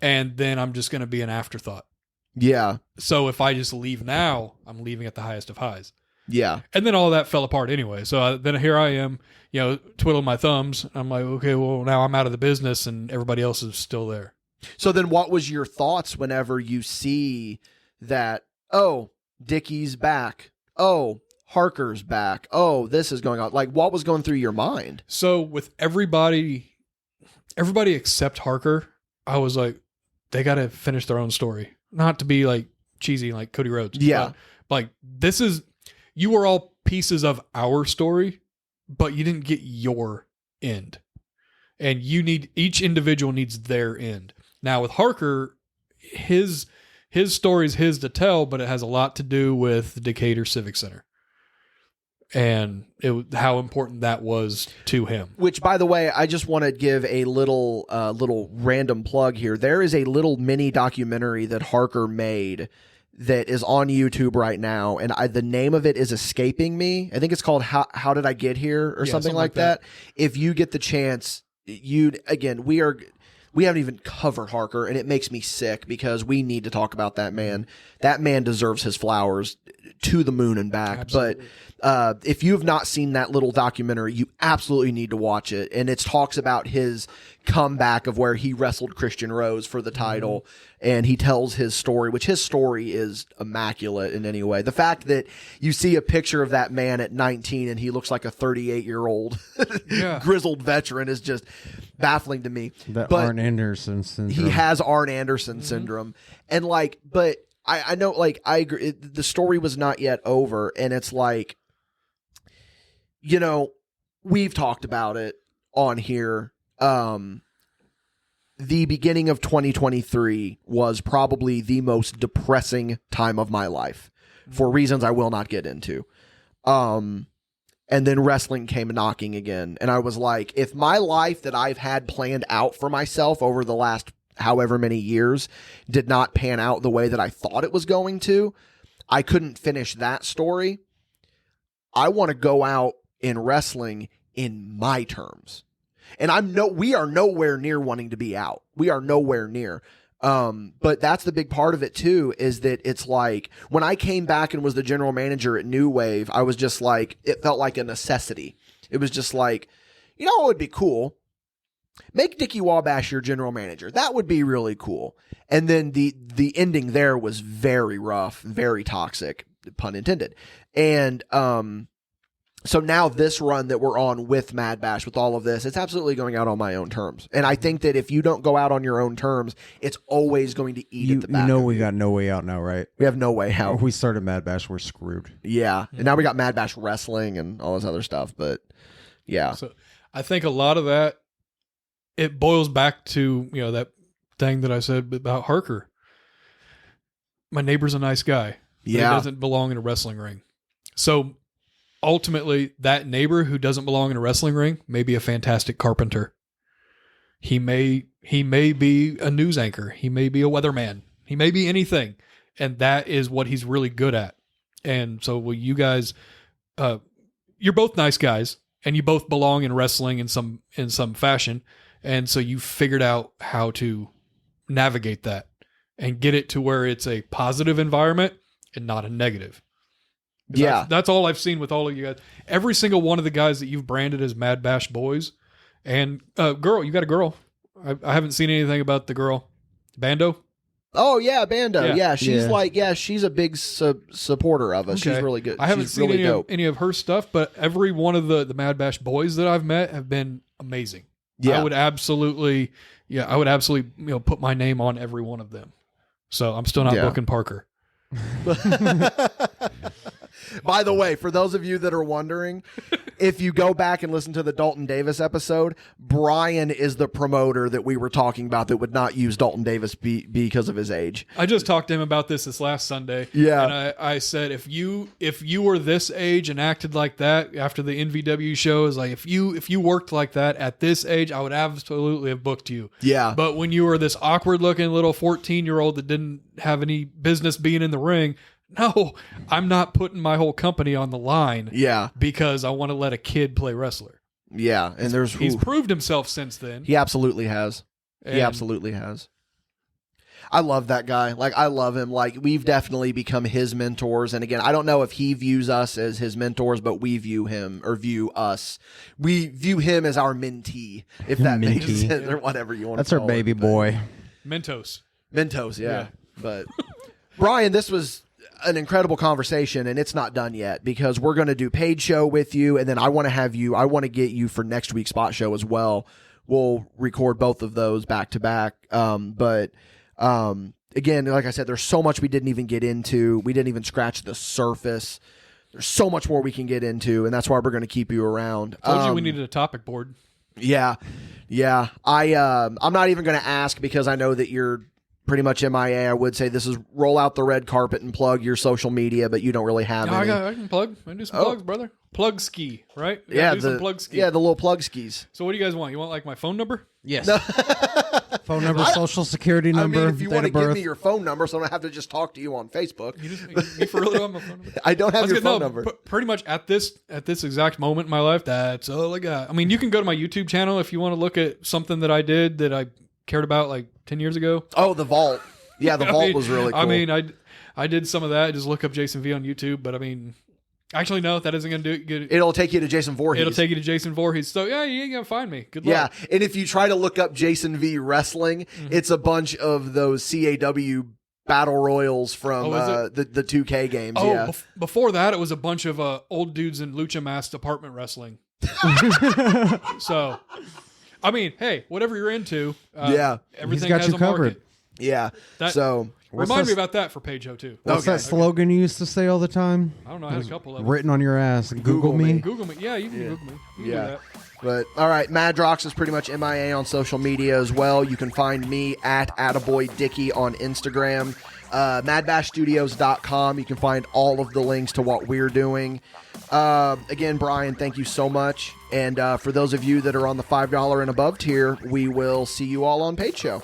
And then I'm just going to be an afterthought. Yeah. So if I just leave now, I'm leaving at the highest of highs. Yeah. And then all that fell apart anyway. So then here I am, twiddling my thumbs. I'm like, okay, well, now I'm out of the business and everybody else is still there. So then what was your thoughts whenever you see that, oh, Dickie's back. Oh, Harker's back. Oh, this is going on. Like, what was going through your mind? So with everybody except Harker, I was like, they got to finish their own story. Not to be like cheesy like Cody Rhodes. Yeah. But like you were all pieces of our story, but you didn't get your end. And each individual needs their end. Now with Harker, his story is his to tell, but it has a lot to do with the Decatur Civic Center. And how important that was to him. Which, by the way, I just want to give a little random plug here. There is a little mini documentary that Harker made that is on YouTube right now, and the name of it is escaping me. I think it's called How Did I Get Here or something like that. If you get the chance, we haven't even covered Harker, and it makes me sick because we need to talk about that man. That man deserves his flowers to the moon and back. Absolutely. But if you have not seen that little documentary, you absolutely need to watch it. And it talks about his comeback of where he wrestled Christian Rose for the title. And he tells his story, which his story is immaculate in any way. The fact that you see a picture of that man at 19 and he looks like a 38-year-old grizzled veteran is just baffling to me. That Arn Anderson syndrome. He has Arn Anderson syndrome. And but I know, I agree. The story was not yet over. And it's like, we've talked about it on here. The beginning of 2023 was probably the most depressing time of my life for reasons I will not get into. And then wrestling came knocking again. And I was like, if my life that I've had planned out for myself over the last however many years did not pan out the way that I thought it was going to, I couldn't finish that story. I want to go out in wrestling in my terms. And we are nowhere near wanting to be out. We are nowhere near. But that's the big part of it too, is that it's like when I came back and was the general manager at New Wave, I was just like, it felt like a necessity. It was just like, it would be cool. Make Dickie Wabash your general manager. That would be really cool. And then the ending there was very rough, very toxic, pun intended. And, so now this run that we're on with MadBash, with all of this, it's absolutely going out on my own terms. And I think that if you don't go out on your own terms, it's always going to eat at the back. We got no way out now, right? We have no way out. If we started MadBash, we're screwed. Yeah. And now we got MadBash Wrestling and all this other stuff. But yeah. So I think a lot of that, it boils back to, that thing that I said about Harker. My neighbor's a nice guy. He doesn't belong in a wrestling ring. So ultimately, that neighbor who doesn't belong in a wrestling ring may be a fantastic carpenter. He may be a news anchor. He may be a weatherman. He may be anything. And that is what he's really good at. And so you guys, you're both nice guys and you both belong in wrestling in some fashion. And so you figured out how to navigate that and get it to where it's a positive environment and not a negative. Yeah. That's all I've seen with all of you guys. Every single one of the guys that you've branded as MadBash boys And girl, you got a girl. I haven't seen anything about the girl. Bando? Oh yeah, Bando. Yeah. Yeah, she's a big supporter of us. Okay. She's really good. I haven't She's seen really any of her stuff, but every one of the MadBash boys that I've met have been amazing. Yeah. I would absolutely put my name on every one of them. So I'm still not booking Parker. By the way, for those of you that are wondering, if you go back and listen to the Dalton Davis episode, Brian is the promoter that we were talking about that would not use Dalton Davis because of his age. I just talked to him about this last Sunday. Yeah. And I said, if you were this age and acted like that after the NVW shows, like if you worked like that at this age, I would absolutely have booked you. Yeah. But when you were this awkward looking little 14-year-old that didn't have any business being in the ring, no, I'm not putting my whole company on the line. Yeah. Because I want to let a kid play wrestler. Yeah. And he's proved himself since then. He absolutely has. He absolutely has. I love that guy. Like, I love him. Like, we've definitely become his mentors. And again, I don't know if he views us as his mentors, but we view him or view us. We view him as our mentee, if that makes sense, or whatever you want That's to our call baby it. boy. Mentos, yeah. But Brian, this was an incredible conversation, and it's not done yet because we're going to do paid show with you, and then I want to get you for next week's spot show as well. We'll record both of those back to back. But again, like I said, there's so much we didn't even get into. We didn't even scratch the surface. There's so much more we can get into, and that's why we're going to keep you around. Told you we needed a topic board. Yeah. I'm not even going to ask because I know that you're pretty much MIA. I would say this is roll out the red carpet and plug your social media, but you don't really have any. I can plug. I can do some plugs, brother. Plug ski, right? Yeah, do some plug ski. Yeah, the little plug skis. So what do you guys want? You want like my phone number? Yes. Phone number, social security number. I mean, if you want to birth. give me your phone number so I don't have to just talk to you on Facebook. You for real don't have my phone number? I don't have your phone number. Pretty much at this exact moment in my life, that's all I got. I mean, you can go to my YouTube channel if you want to look at something that I did that I cared about like 10 years ago. Oh, the vault. Yeah, the vault was really cool. I mean, I did some of that. Just look up Jason V on YouTube, but I mean, actually, no, that isn't going to do it good. It'll take you to Jason Voorhees. It'll take you to Jason Voorhees. So, yeah, you ain't going to find me. Good luck. Yeah, and if you try to look up Jason V Wrestling, it's a bunch of those CAW battle royals from the 2K games. Oh, yeah. Before that, it was a bunch of old dudes in lucha mask apartment wrestling. So, I mean, hey, whatever you're into, everything got has you a covered. market. Yeah. Remind me about that for page 02. What's that slogan you used to say all the time? I don't know. I had a couple of them. Written on your ass. Google me. Google me. Yeah, you can Google me. You can do that. But all right, Madrox is pretty much MIA on social media as well. You can find me at attaboydickie on Instagram. MadBashStudios.com. You can find all of the links to what we're doing. Again, Brian, thank you so much. And for those of you that are on the $5 and above tier, we will see you all on Paid Show.